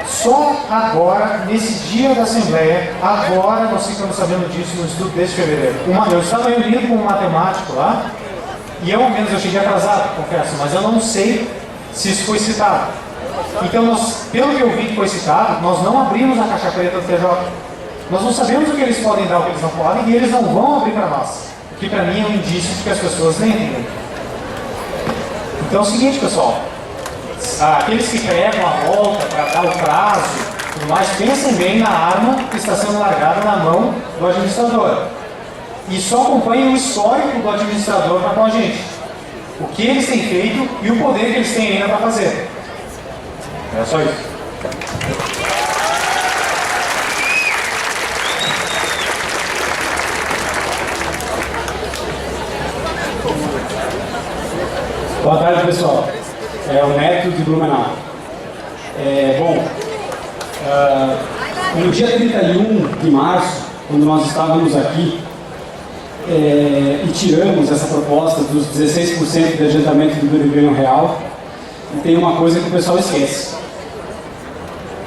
H: só agora, nesse dia da Assembleia, agora nós ficamos sabendo disso no estudo deste fevereiro. Eu estava reunido com um matemático lá, e ao menos eu cheguei atrasado, confesso, mas eu não sei se isso foi citado. Então, pelo que eu vi que foi citado, nós não abrimos a caixa preta do TJ. Nós não sabemos o que eles podem dar, o que eles não podem, e eles não vão abrir para nós. O que para mim é um indício de que as pessoas nem entendem. Então é o seguinte, pessoal. Aqueles que pregam a volta para dar o prazo, tudo mais, pensem bem na arma que está sendo largada na mão do administrador. E só acompanhem o histórico do administrador para com a gente. O que eles têm feito e o poder que eles têm ainda para fazer. É só isso.
I: Boa tarde, pessoal. É o Neto de Blumenau. No dia 31 de março, quando nós estávamos aqui, e tiramos essa proposta dos 16% de adiantamento do ganho real. E tem uma coisa que o pessoal esquece.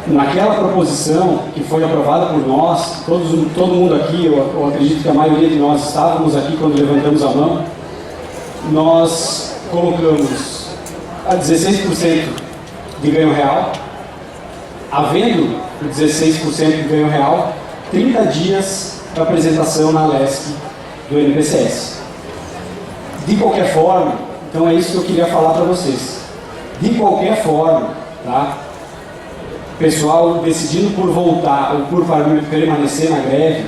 I: Naquela proposição que foi aprovada por nós, todo mundo aqui, eu acredito que a maioria de nós estávamos aqui quando levantamos a mão, nós colocamos a 16% de ganho real, havendo o 16% de ganho real, 30 dias para apresentação na LESC do NPCS. De qualquer forma, então é isso que eu queria falar para vocês. De qualquer forma, tá? Pessoal decidindo por voltar ou por permanecer na greve,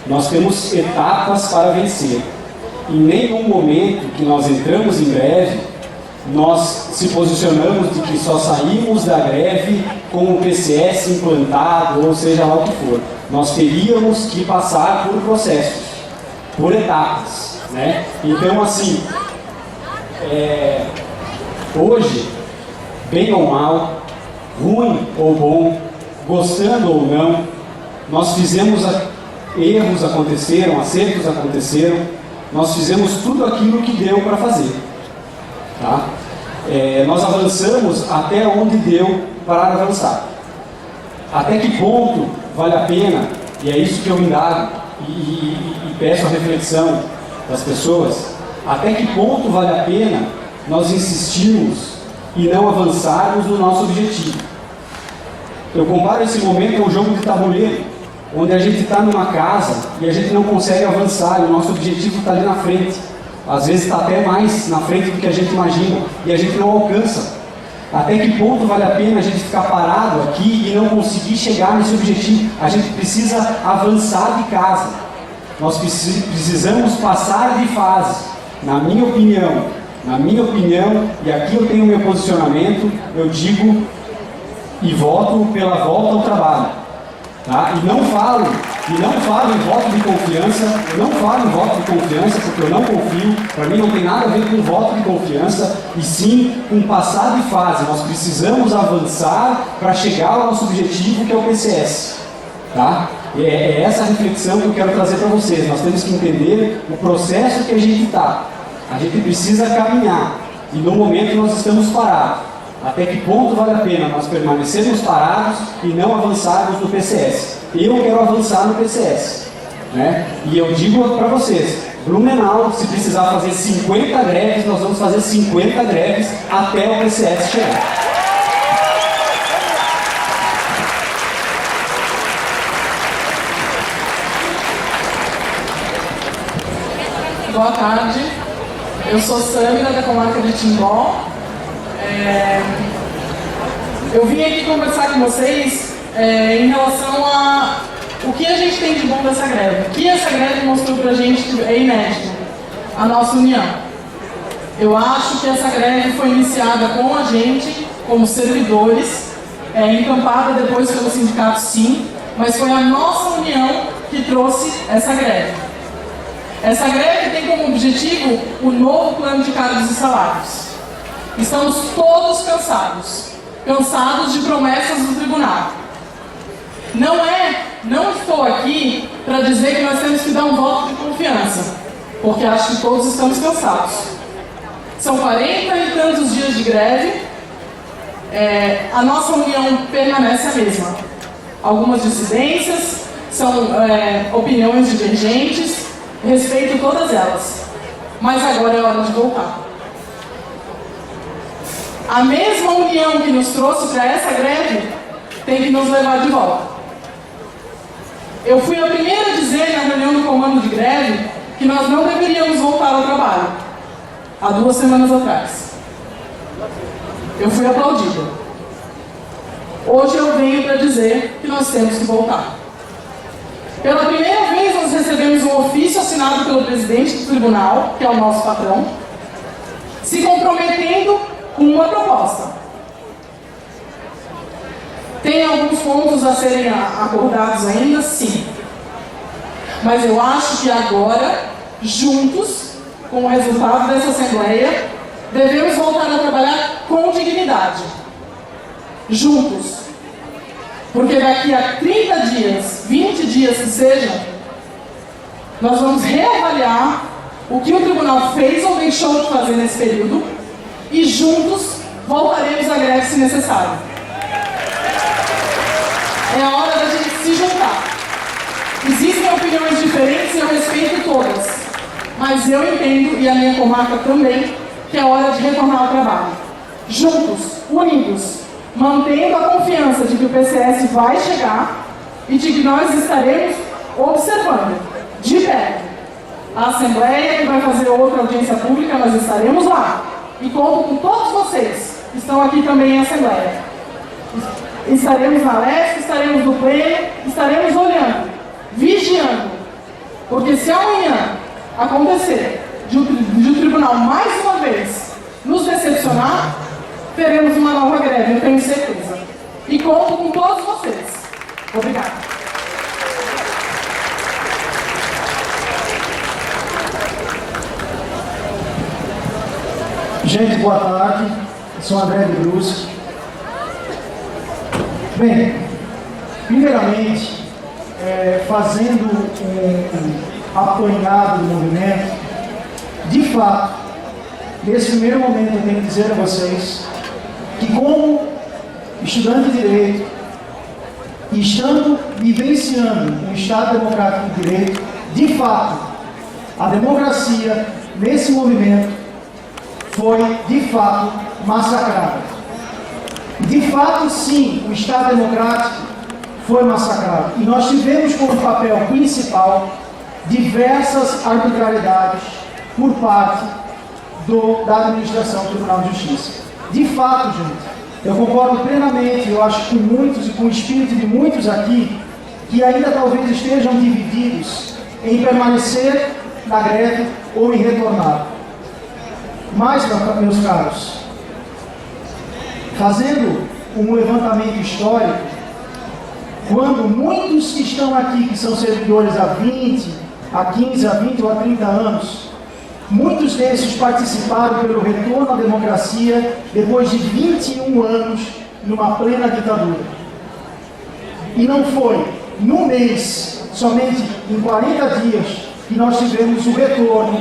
I: nós temos etapas para vencer. Em nenhum momento que nós entramos em greve, nós se posicionamos de que só saímos da greve com o PCS implantado, ou seja lá o que for. Nós teríamos que passar por processos, por etapas, né? Então, assim, hoje, bem ou mal, ruim ou bom, gostando ou não, nós fizemos erros aconteceram, acertos aconteceram, nós fizemos tudo aquilo que deu para fazer, tá? Nós avançamos até onde deu para avançar. Até que ponto vale a pena, e é isso que eu indago e peço a reflexão das pessoas, até que ponto vale a pena nós insistirmos e não avançarmos no nosso objetivo. Eu comparo esse momento a um jogo de tabuleiro, onde a gente está numa casa e a gente não consegue avançar, e o nosso objetivo está ali na frente. Às vezes está até mais na frente do que a gente imagina, e a gente não alcança. Até que ponto vale a pena a gente ficar parado aqui e não conseguir chegar nesse objetivo? A gente precisa avançar de casa. Nós precisamos passar de fase, na minha opinião, e aqui eu tenho meu posicionamento, eu digo e voto pela volta ao trabalho, tá? E não falo em voto de confiança, porque eu não confio, para mim não tem nada a ver com voto de confiança, e sim com passar de fase. Nós precisamos avançar para chegar ao nosso objetivo, que é o PCS, tá? É essa reflexão que eu quero trazer para vocês. Nós temos que entender o processo que a gente está. A gente precisa caminhar, e no momento nós estamos parados. Até que ponto vale a pena nós permanecermos parados e não avançarmos no PCS? Eu quero avançar no PCS, né? E eu digo para vocês, Blumenau, se precisar fazer 50 greves, nós vamos fazer 50 greves até o PCS chegar.
J: Boa tarde, eu sou Sâmira, da comarca de Timbó. Eu vim aqui conversar com vocês em relação a o que a gente tem de bom dessa greve. O que essa greve mostrou pra gente é inédito, a nossa união. Eu acho que essa greve foi iniciada com a gente, como servidores, encampada depois pelo sindicato, sim, mas foi a nossa união que trouxe essa greve. Essa greve tem como objetivo o novo plano de cargos e salários. Estamos todos cansados de promessas do tribunal. Não estou aqui para dizer que nós temos que dar um voto de confiança, porque acho que todos estamos cansados. São 40 e tantos dias de greve, a nossa união permanece a mesma. Algumas dissidências, são opiniões divergentes, respeito todas elas, mas agora é hora de voltar. A mesma união que nos trouxe para essa greve tem que nos levar de volta. Eu fui a primeira a dizer na reunião do comando de greve que nós não deveríamos voltar ao trabalho, há 2 semanas atrás. Eu fui aplaudida. Hoje eu venho para dizer que nós temos que voltar. Pela primeira vez nós recebemos um ofício assinado pelo presidente do tribunal, que é o nosso patrão, se comprometendo com uma proposta. Tem alguns pontos a serem acordados ainda, sim. Mas eu acho que agora, juntos, com o resultado dessa Assembleia, devemos voltar a trabalhar com dignidade. Juntos. Porque daqui a 30 dias, 20 dias que sejam, Nós vamos reavaliar o que o tribunal fez ou deixou de fazer nesse período e juntos voltaremos à greve se necessário. É a hora da gente se juntar. Existem opiniões diferentes e eu respeito todas, mas eu entendo, e a minha comarca também, que é hora de retornar ao trabalho. Juntos, unidos, mantendo a confiança de que o PCS vai chegar e de que nós estaremos observando, de perto, a Assembleia, que vai fazer outra audiência pública, nós estaremos lá. E conto com todos vocês que estão aqui também em Assembleia. Estaremos na leste, estaremos no pleno, estaremos olhando, vigiando. Porque se amanhã acontecer de o tribunal mais uma vez nos decepcionar, teremos uma nova greve, eu tenho certeza. E conto com todos vocês. Obrigada.
K: Gente, boa tarde. Eu sou André de Brusque. Bem, primeiramente, fazendo um apanhado do movimento, de fato, nesse primeiro momento eu tenho que dizer a vocês que, como estudante de Direito, e estando vivenciando um Estado democrático de Direito, de fato, a democracia nesse movimento foi, de fato, massacrada. De fato, sim, o Estado democrático foi massacrado. E nós tivemos como papel principal diversas arbitrariedades por parte da administração do Tribunal de Justiça. De fato, gente, eu concordo plenamente, eu acho que com muitos e com o espírito de muitos aqui, que ainda talvez estejam divididos em permanecer na greve ou em retornar. Mas, meus caros, fazendo um levantamento histórico, quando muitos que estão aqui, que são servidores há 20, há 15, há 20 ou há 30 anos, muitos desses participaram pelo retorno à democracia depois de 21 anos numa plena ditadura. E não foi num mês, somente em 40 dias, que nós tivemos o retorno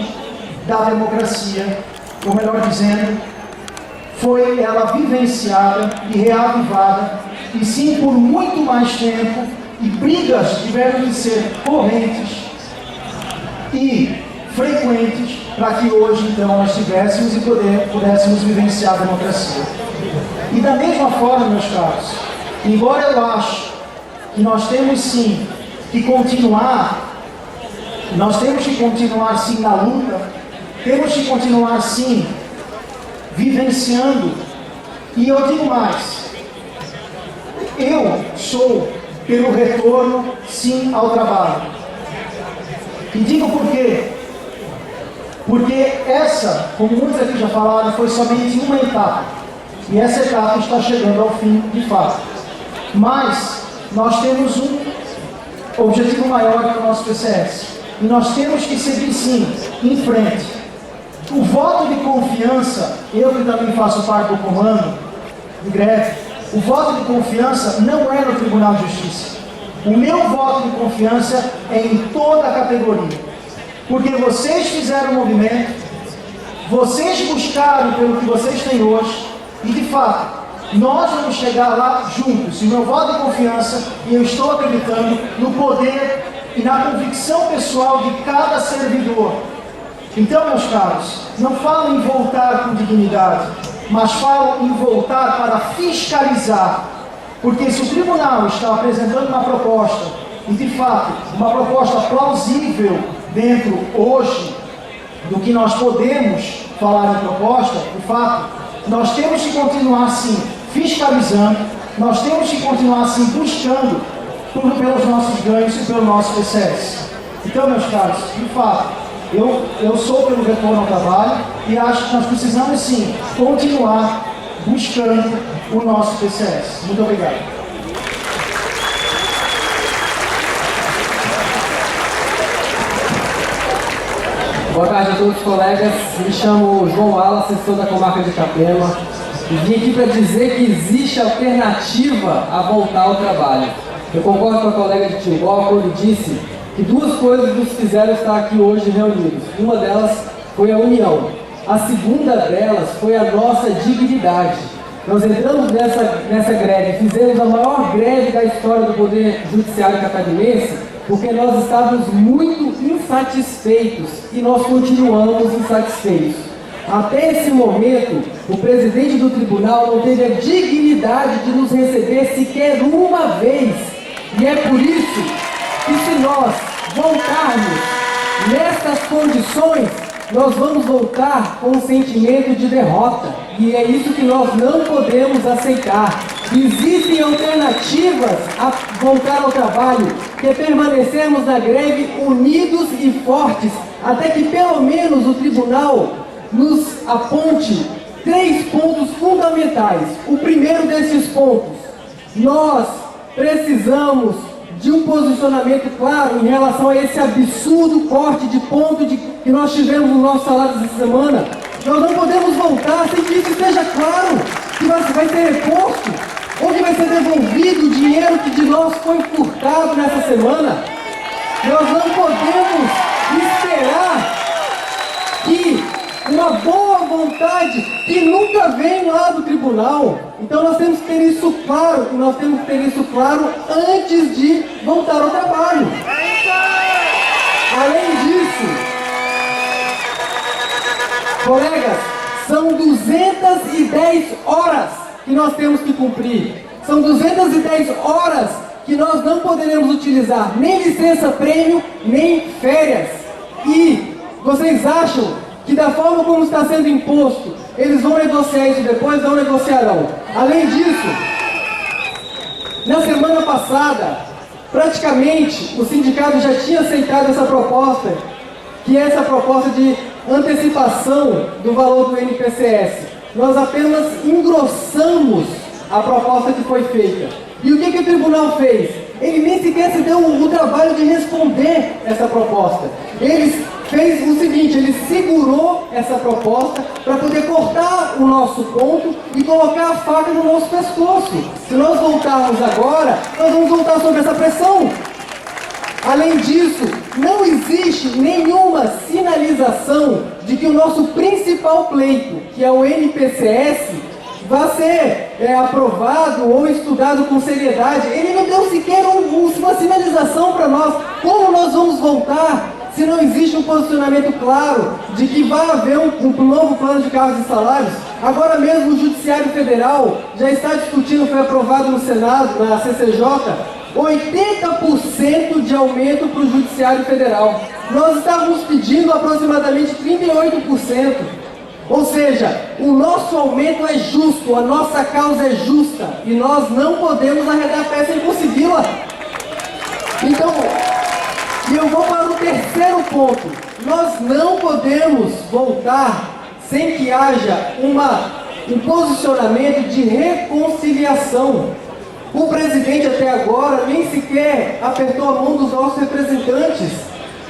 K: da democracia, ou melhor dizendo, foi ela vivenciada e reavivada, e sim por muito mais tempo, e brigas tiveram de ser correntes e frequentes para que hoje então nós tivéssemos e pudéssemos vivenciar a democracia. E da mesma forma, meus caros, embora eu ache que nós temos sim que continuar, sim na luta, temos que continuar sim vivenciando, e eu digo mais, eu sou pelo retorno sim ao trabalho. E digo por quê? Porque essa, como muitos aqui já falaram, foi somente uma etapa. E essa etapa está chegando ao fim, de fato. Mas nós temos um objetivo maior que o nosso PCS. E nós temos que seguir, sim, em frente. O voto de confiança, eu que também faço parte do comando de greve, o voto de confiança não é no Tribunal de Justiça. O meu voto de confiança é em toda a categoria. Porque vocês fizeram o movimento, vocês buscaram pelo que vocês têm hoje, e de fato, nós vamos chegar lá juntos. E o meu voto de confiança, e eu estou acreditando no poder e na convicção pessoal de cada servidor. Então, meus caros, não falo em voltar com dignidade, mas falo em voltar para fiscalizar. Porque se o tribunal está apresentando uma proposta, e de fato, uma proposta plausível dentro hoje do que nós podemos falar em proposta, de fato, nós temos que continuar sim fiscalizando, nós temos que continuar sim buscando tudo pelos nossos ganhos e pelo nosso PCS. Então, meus caros, de fato, eu sou pelo retorno ao trabalho e acho que nós precisamos sim continuar buscando o nosso PCS. Muito obrigado.
L: Boa tarde a todos os colegas, me chamo João Wallace, assessor da comarca de Itapema, e vim aqui para dizer que existe alternativa a voltar ao trabalho. Eu concordo com a colega de Timbó quando ele disse que duas coisas nos fizeram estar aqui hoje reunidos. Uma delas foi a união. A segunda delas foi a nossa dignidade. Nós entramos nessa greve, fizemos a maior greve da história do Poder Judiciário catarinense, porque nós estávamos muito insatisfeitos e nós continuamos insatisfeitos. Até esse momento, o presidente do tribunal não teve a dignidade de nos receber sequer uma vez. E é por isso que, se nós voltarmos nestas condições, nós vamos voltar com um sentimento de derrota. E é isso que nós não podemos aceitar. Existem alternativas a voltar ao trabalho, que é permanecermos na greve unidos e fortes, até que pelo menos o tribunal nos aponte 3 pontos fundamentais. O primeiro desses pontos: nós precisamos de um posicionamento claro em relação a esse absurdo corte de ponto que nós tivemos no nosso salário dessa semana. Nós não podemos voltar sem que isso esteja claro, que vai ser reposto, ou que vai ser devolvido o dinheiro que de nós foi furtado nessa semana. Nós não podemos esperar que uma boa vontade que nunca vem lá do tribunal. Então nós temos que ter isso claro, e nós temos que ter isso claro antes de voltar ao trabalho. Além disso, colegas, são 210 horas que nós temos que cumprir. São 210 horas que nós não poderemos utilizar nem licença-prêmio, nem férias. E vocês acham que da forma como está sendo imposto, eles vão negociar isso depois? Não negociarão. Além disso, na semana passada, praticamente o sindicato já tinha aceitado essa proposta, que é essa proposta de antecipação do valor do NPCS. Nós apenas engrossamos a proposta que foi feita. E o que o tribunal fez? Ele nem sequer se deu o trabalho de responder essa proposta. Ele fez o seguinte: ele segurou essa proposta para poder cortar o nosso ponto e colocar a faca no nosso pescoço. Se nós voltarmos agora, nós vamos voltar sob essa pressão. Além disso, não existe nenhuma sinalização de que o nosso principal pleito, que é o NPCS, vai ser aprovado ou estudado com seriedade. Ele não deu sequer uma sinalização para nós. Como nós vamos voltar se não existe um posicionamento claro de que vai haver um novo plano de cargos e salários? Agora mesmo o Judiciário Federal já está discutindo, foi aprovado no Senado, na CCJ, 80% de aumento para o Judiciário Federal. Nós estávamos pedindo aproximadamente 38%. Ou seja, o nosso aumento é justo, a nossa causa é justa, e nós não podemos arredar a pé sem consegui-la. Então, e eu vou para o terceiro ponto: nós não podemos voltar sem que haja um posicionamento de reconciliação. O presidente até agora nem sequer apertou a mão dos nossos representantes.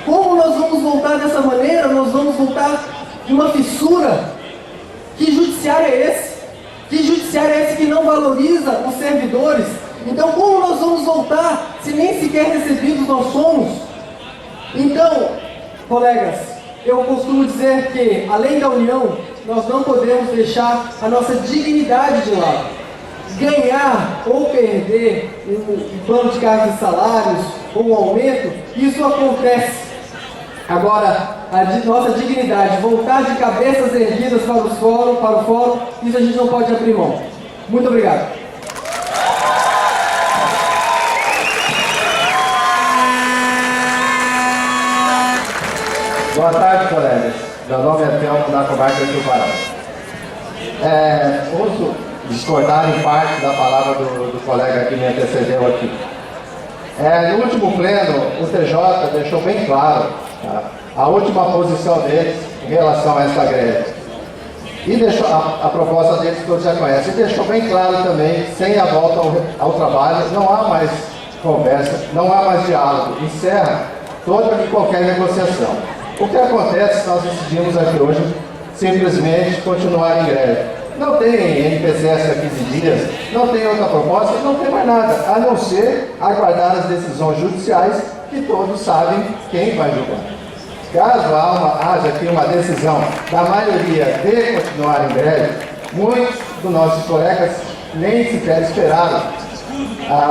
L: Como nós vamos voltar dessa maneira? Nós vamos voltar de uma fissura. Que judiciário é esse? Que judiciário é esse que não valoriza os servidores? Então como nós vamos voltar se nem sequer recebidos nós somos? Então, colegas, eu costumo dizer que, além da união, nós não podemos deixar a nossa dignidade de lado. Ganhar ou perder um plano de cargos e salários ou um aumento, isso acontece. Agora, a nossa dignidade, voltar de cabeças erguidas para o fórum, isso a gente não pode abrir mão. Muito obrigado.
M: Boa tarde, colegas. Meu nome é Telmo, da comarca de Tubarão. Ouço discordar em parte da palavra do colega que me antecedeu aqui. No último pleno, o TJ deixou bem claro a última posição deles em relação a essa greve. E deixou a proposta deles, que todos já conhecem, e deixou bem claro também, sem a volta ao trabalho, não há mais conversa, não há mais diálogo, encerra toda e qualquer negociação. O que acontece se nós decidimos aqui hoje simplesmente continuar em greve? Não tem NPCS há 15 dias, não tem outra proposta, não tem mais nada, a não ser aguardar as decisões judiciais que todos sabem quem vai julgar. Caso haja aqui uma decisão da maioria de continuar em greve, muitos dos nossos colegas nem sequer esperaram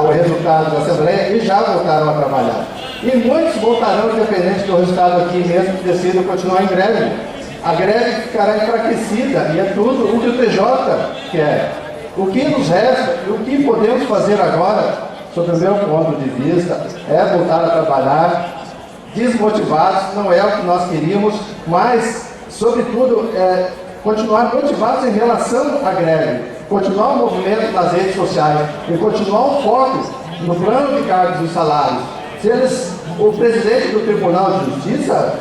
M: o resultado da Assembleia e já voltaram a trabalhar. E muitos voltarão independente do resultado aqui mesmo que decidam continuar em greve. A greve ficará enfraquecida e é tudo o que o TJ quer. O que nos resta e o que podemos fazer agora, sob o meu ponto de vista, é voltar a trabalhar desmotivados, não é o que nós queríamos, mas, sobretudo, continuar motivados em relação à greve, continuar o movimento nas redes sociais e continuar o foco no plano de cargos e salários. O presidente do Tribunal de Justiça,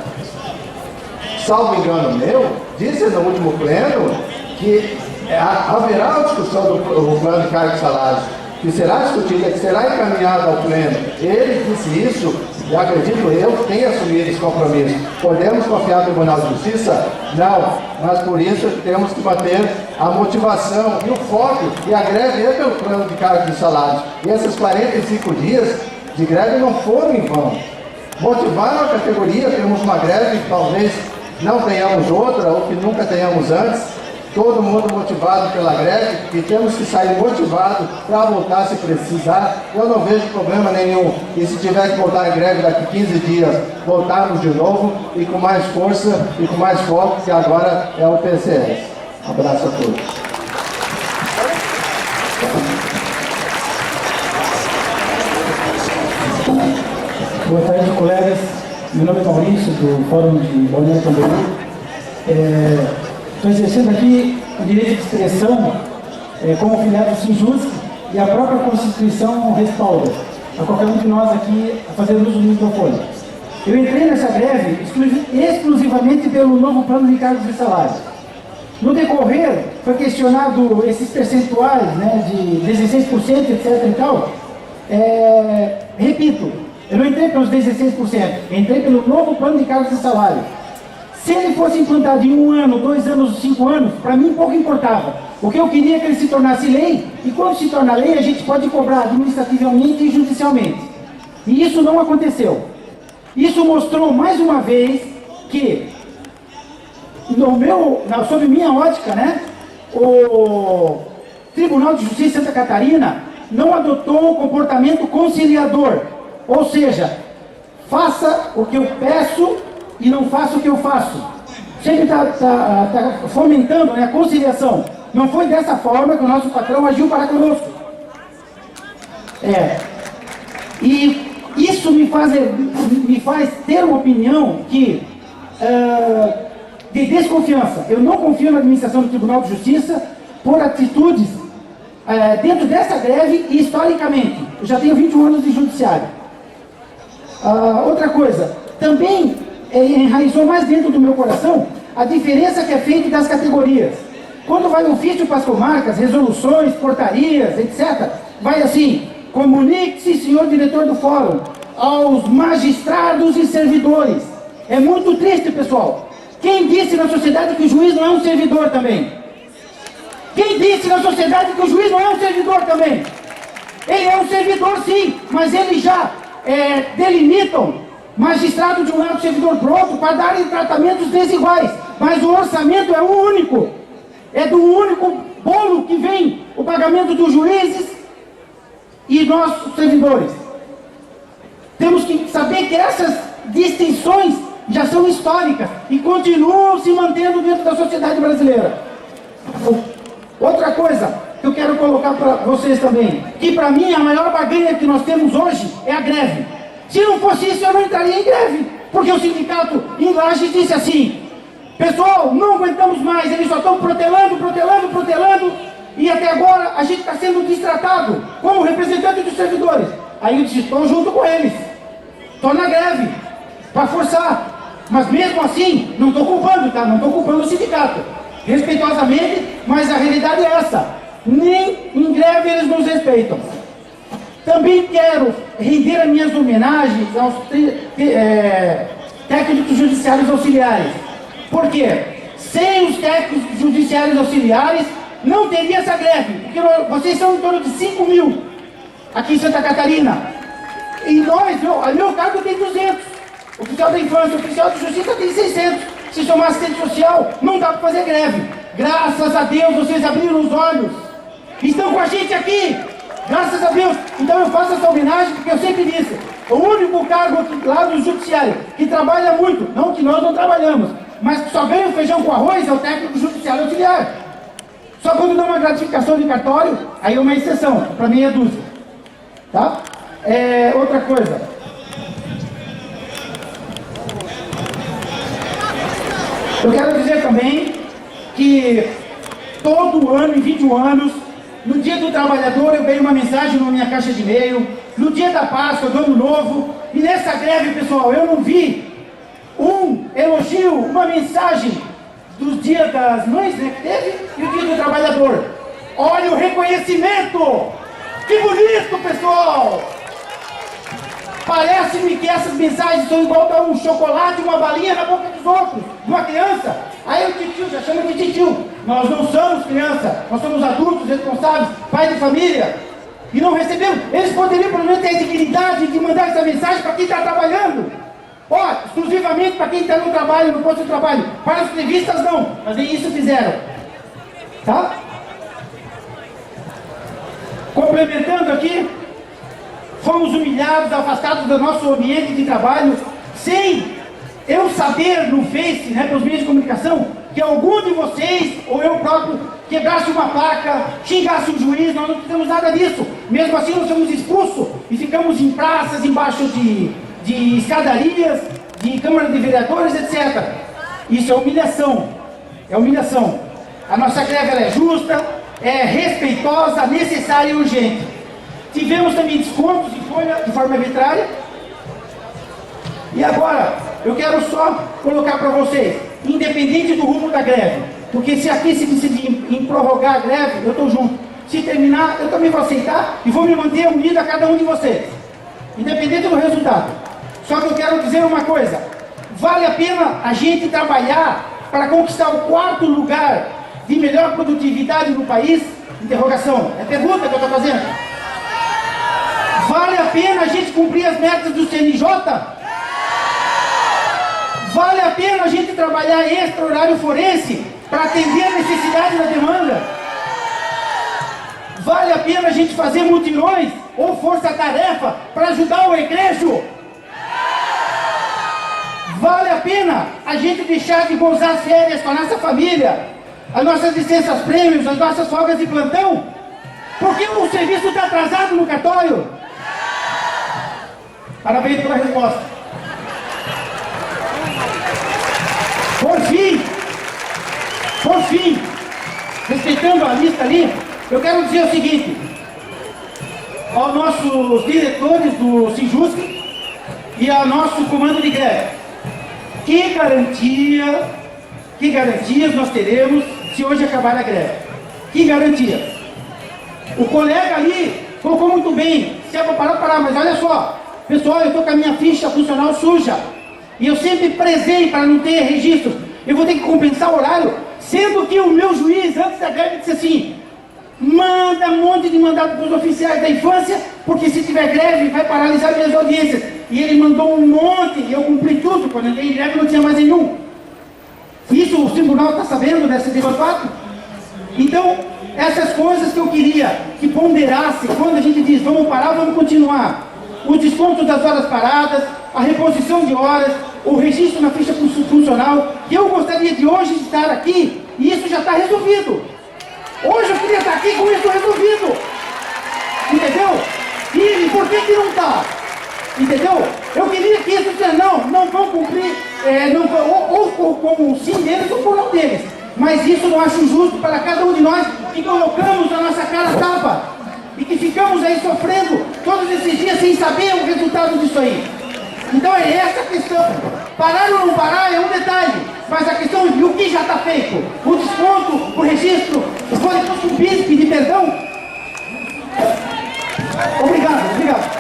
M: salvo engano meu, disse no último pleno que haverá a discussão do plano de cargos e salários, que será discutida, que será encaminhado ao pleno. Ele disse isso, e acredito eu que tenha assumido esse compromisso. Podemos confiar no Tribunal de Justiça? Não, mas por isso temos que manter a motivação e o foco, e a greve é pelo plano de cargos e salários. E esses 45 dias de greve não foram em vão. Motivaram a categoria, temos uma greve que talvez não tenhamos outra, ou que nunca tenhamos antes, todo mundo motivado pela greve, e temos que sair motivados para voltar se precisar. Eu não vejo problema nenhum, e se tiver que voltar em greve daqui 15 dias, voltarmos de novo, e com mais força e com mais foco, que agora é o PCS. Um abraço a todos.
D: Boa tarde, colegas. Meu nome é Maurício, do Fórum de Balneário Camboriú. Estou exercendo aqui o direito de expressão como filiado do Sinjusc, e a própria Constituição respalda a qualquer um de nós aqui a fazer uso do microfone. Eu entrei nessa greve exclusivamente pelo novo plano de cargos e salários. No decorrer, foi questionado esses percentuais, né, de 16%, etc. e tal. Repito, eu não entrei pelos 16%, entrei pelo novo plano de cargos e salários. Se ele fosse implantado em 1 ano, 2 anos, 5 anos, para mim pouco importava. O que eu queria é que ele se tornasse lei, e quando se torna lei, a gente pode cobrar administrativamente e judicialmente. E isso não aconteceu. Isso mostrou mais uma vez que, sob minha ótica, né, o Tribunal de Justiça de Santa Catarina não adotou o comportamento conciliador. Ou seja, faça o que eu peço e não faça o que eu faço. Sempre está fomentando, né, a conciliação. Não foi dessa forma que o nosso patrão agiu para conosco. E isso me faz ter uma opinião de desconfiança. Eu não confio na administração do Tribunal de Justiça por atitudes dentro dessa greve e historicamente. Eu já tenho 21 anos de judiciário. Outra coisa, também enraizou mais dentro do meu coração a diferença que é feita das categorias. Quando vai ofício para as comarcas, resoluções, portarias, etc., vai assim: comunique-se, senhor diretor do fórum, aos magistrados e servidores. É muito triste, pessoal. Quem disse na sociedade que o juiz não é um servidor também? Quem disse na sociedade que o juiz não é um servidor também? Ele é um servidor, sim, mas eles já delimitam magistrado de um lado, servidor do outro, para darem tratamentos desiguais. Mas o orçamento é o único. É do único bolo que vem o pagamento dos juízes e nós, servidores. Temos que saber que essas distinções já são históricas e continuam se mantendo dentro da sociedade brasileira. Outra coisa que eu quero colocar para vocês também, que para mim a maior barganha que nós temos hoje é a greve. Se não fosse isso, eu não entraria em greve, porque o sindicato em Lages disse assim: pessoal, não aguentamos mais, eles só estão protelando, e até agora a gente está sendo destratado como representante dos servidores. Aí eu disse: estou junto com eles, estou na greve, para forçar, mas mesmo assim, não estou culpando, tá? Não estou culpando o sindicato, respeitosamente, mas a realidade é essa: nem em greve eles nos respeitam. Também quero render as minhas homenagens aos técnicos judiciários auxiliares. Por quê? Sem os técnicos judiciários auxiliares, não teria essa greve, porque vocês são em torno de 5 mil aqui em Santa Catarina. E nós, meu cargo tem 200. Oficial da infância, oficial de justiça tem 600. Se somar assistente social, não dá para fazer greve. Graças a Deus, vocês abriram os olhos. Estão com a gente aqui. Graças a Deus. Então eu faço essa homenagem porque eu sempre disse, o único cargo aqui, lá do judiciário que trabalha muito, não que nós não trabalhamos, mas que só ganha o feijão com arroz é o técnico judiciário auxiliar. Só quando dá uma gratificação de cartório, aí é uma exceção, para mim é dúzia. Tá? Outra coisa. Eu quero dizer também que todo ano, em 21 anos, no dia do trabalhador eu ganhei uma mensagem na minha caixa de e-mail, no dia da Páscoa, do Ano Novo, e nessa greve, pessoal, eu não vi um elogio, uma mensagem dos dias das mães, né, que teve, e o dia do trabalhador. Olha o reconhecimento! Que bonito, pessoal! Parece-me que essas mensagens são igual dar um chocolate, uma balinha na boca dos outros, de uma criança. Aí o titio já chama de titio. Nós não somos criança, nós somos adultos, responsáveis, pais de família. E não recebemos. Eles poderiam, pelo menos, ter a dignidade de mandar essa mensagem para quem está trabalhando. Ó, exclusivamente para quem está no trabalho, no posto de trabalho. Para os grevistas, não. Mas nem isso fizeram. Tá? Complementando aqui, fomos humilhados, afastados do nosso ambiente de trabalho, sem eu saber no Face, né, pelos meios de comunicação, que algum de vocês, ou eu próprio, quebrasse uma placa, xingasse um juiz. Nós não fizemos nada disso. Mesmo assim, nós fomos expulsos e ficamos em praças, embaixo de escadarias, de Câmara de Vereadores, etc. Isso é humilhação. É humilhação. A nossa greve ela é justa, é respeitosa, necessária e urgente. Tivemos também descontos em folha de forma arbitrária. E agora, eu quero só colocar para vocês, independente do rumo da greve, porque se aqui se decidir em prorrogar a greve, eu estou junto. Se terminar, eu também vou aceitar e vou me manter unido a cada um de vocês, independente do resultado. Só que eu quero dizer uma coisa, vale a pena a gente trabalhar para conquistar o 4º lugar de melhor produtividade no país? Interrogação. É a pergunta que eu estou fazendo. Vale a pena a gente cumprir as metas do CNJ? Vale a pena a gente trabalhar extra horário forense para atender a necessidade da demanda? Vale a pena a gente fazer mutirões ou força-tarefa para ajudar o egrejo? Vale a pena a gente deixar de gozar as férias com a nossa família, as nossas licenças prêmios, as nossas folgas de plantão? Porque o serviço está atrasado no cartório? Parabéns pela resposta. Por fim, respeitando a lista ali, eu quero dizer o seguinte, aos nossos diretores do Sinjusc e ao nosso comando de greve, que garantias nós teremos se hoje acabar a greve? Que garantias? O colega ali colocou muito bem, se é para parar, mas olha só, pessoal, eu estou com a minha ficha funcional suja, e eu sempre prezei para não ter registro, eu vou ter que compensar o horário, sendo que o meu juiz, antes da greve, disse assim, manda um monte de mandado para os oficiais da infância, porque se tiver greve vai paralisar minhas audiências. E ele mandou um monte, e eu cumpri tudo, quando eu entrei em greve não tinha mais nenhum. Isso o tribunal está sabendo desse fato? Então, essas coisas que eu queria que ponderasse, quando a gente diz vamos parar, vamos continuar. O desconto das horas paradas, a reposição de horas, o registro na ficha funcional, que eu gostaria de hoje estar aqui, e isso já está resolvido. Hoje eu queria estar aqui com isso resolvido. Entendeu? E por que não está? Entendeu? Eu queria que isso não vão cumprir, ou com o sim deles ou com o não deles. Mas isso eu acho justo para cada um de nós que colocamos a nossa cara a tapa e que ficamos aí sofrendo todos esses dias sem saber o resultado disso aí. Então é essa a questão. Parar ou não parar é um detalhe, mas a questão de o que já está feito, o desconto, o registro, o código com pedir perdão. Obrigado.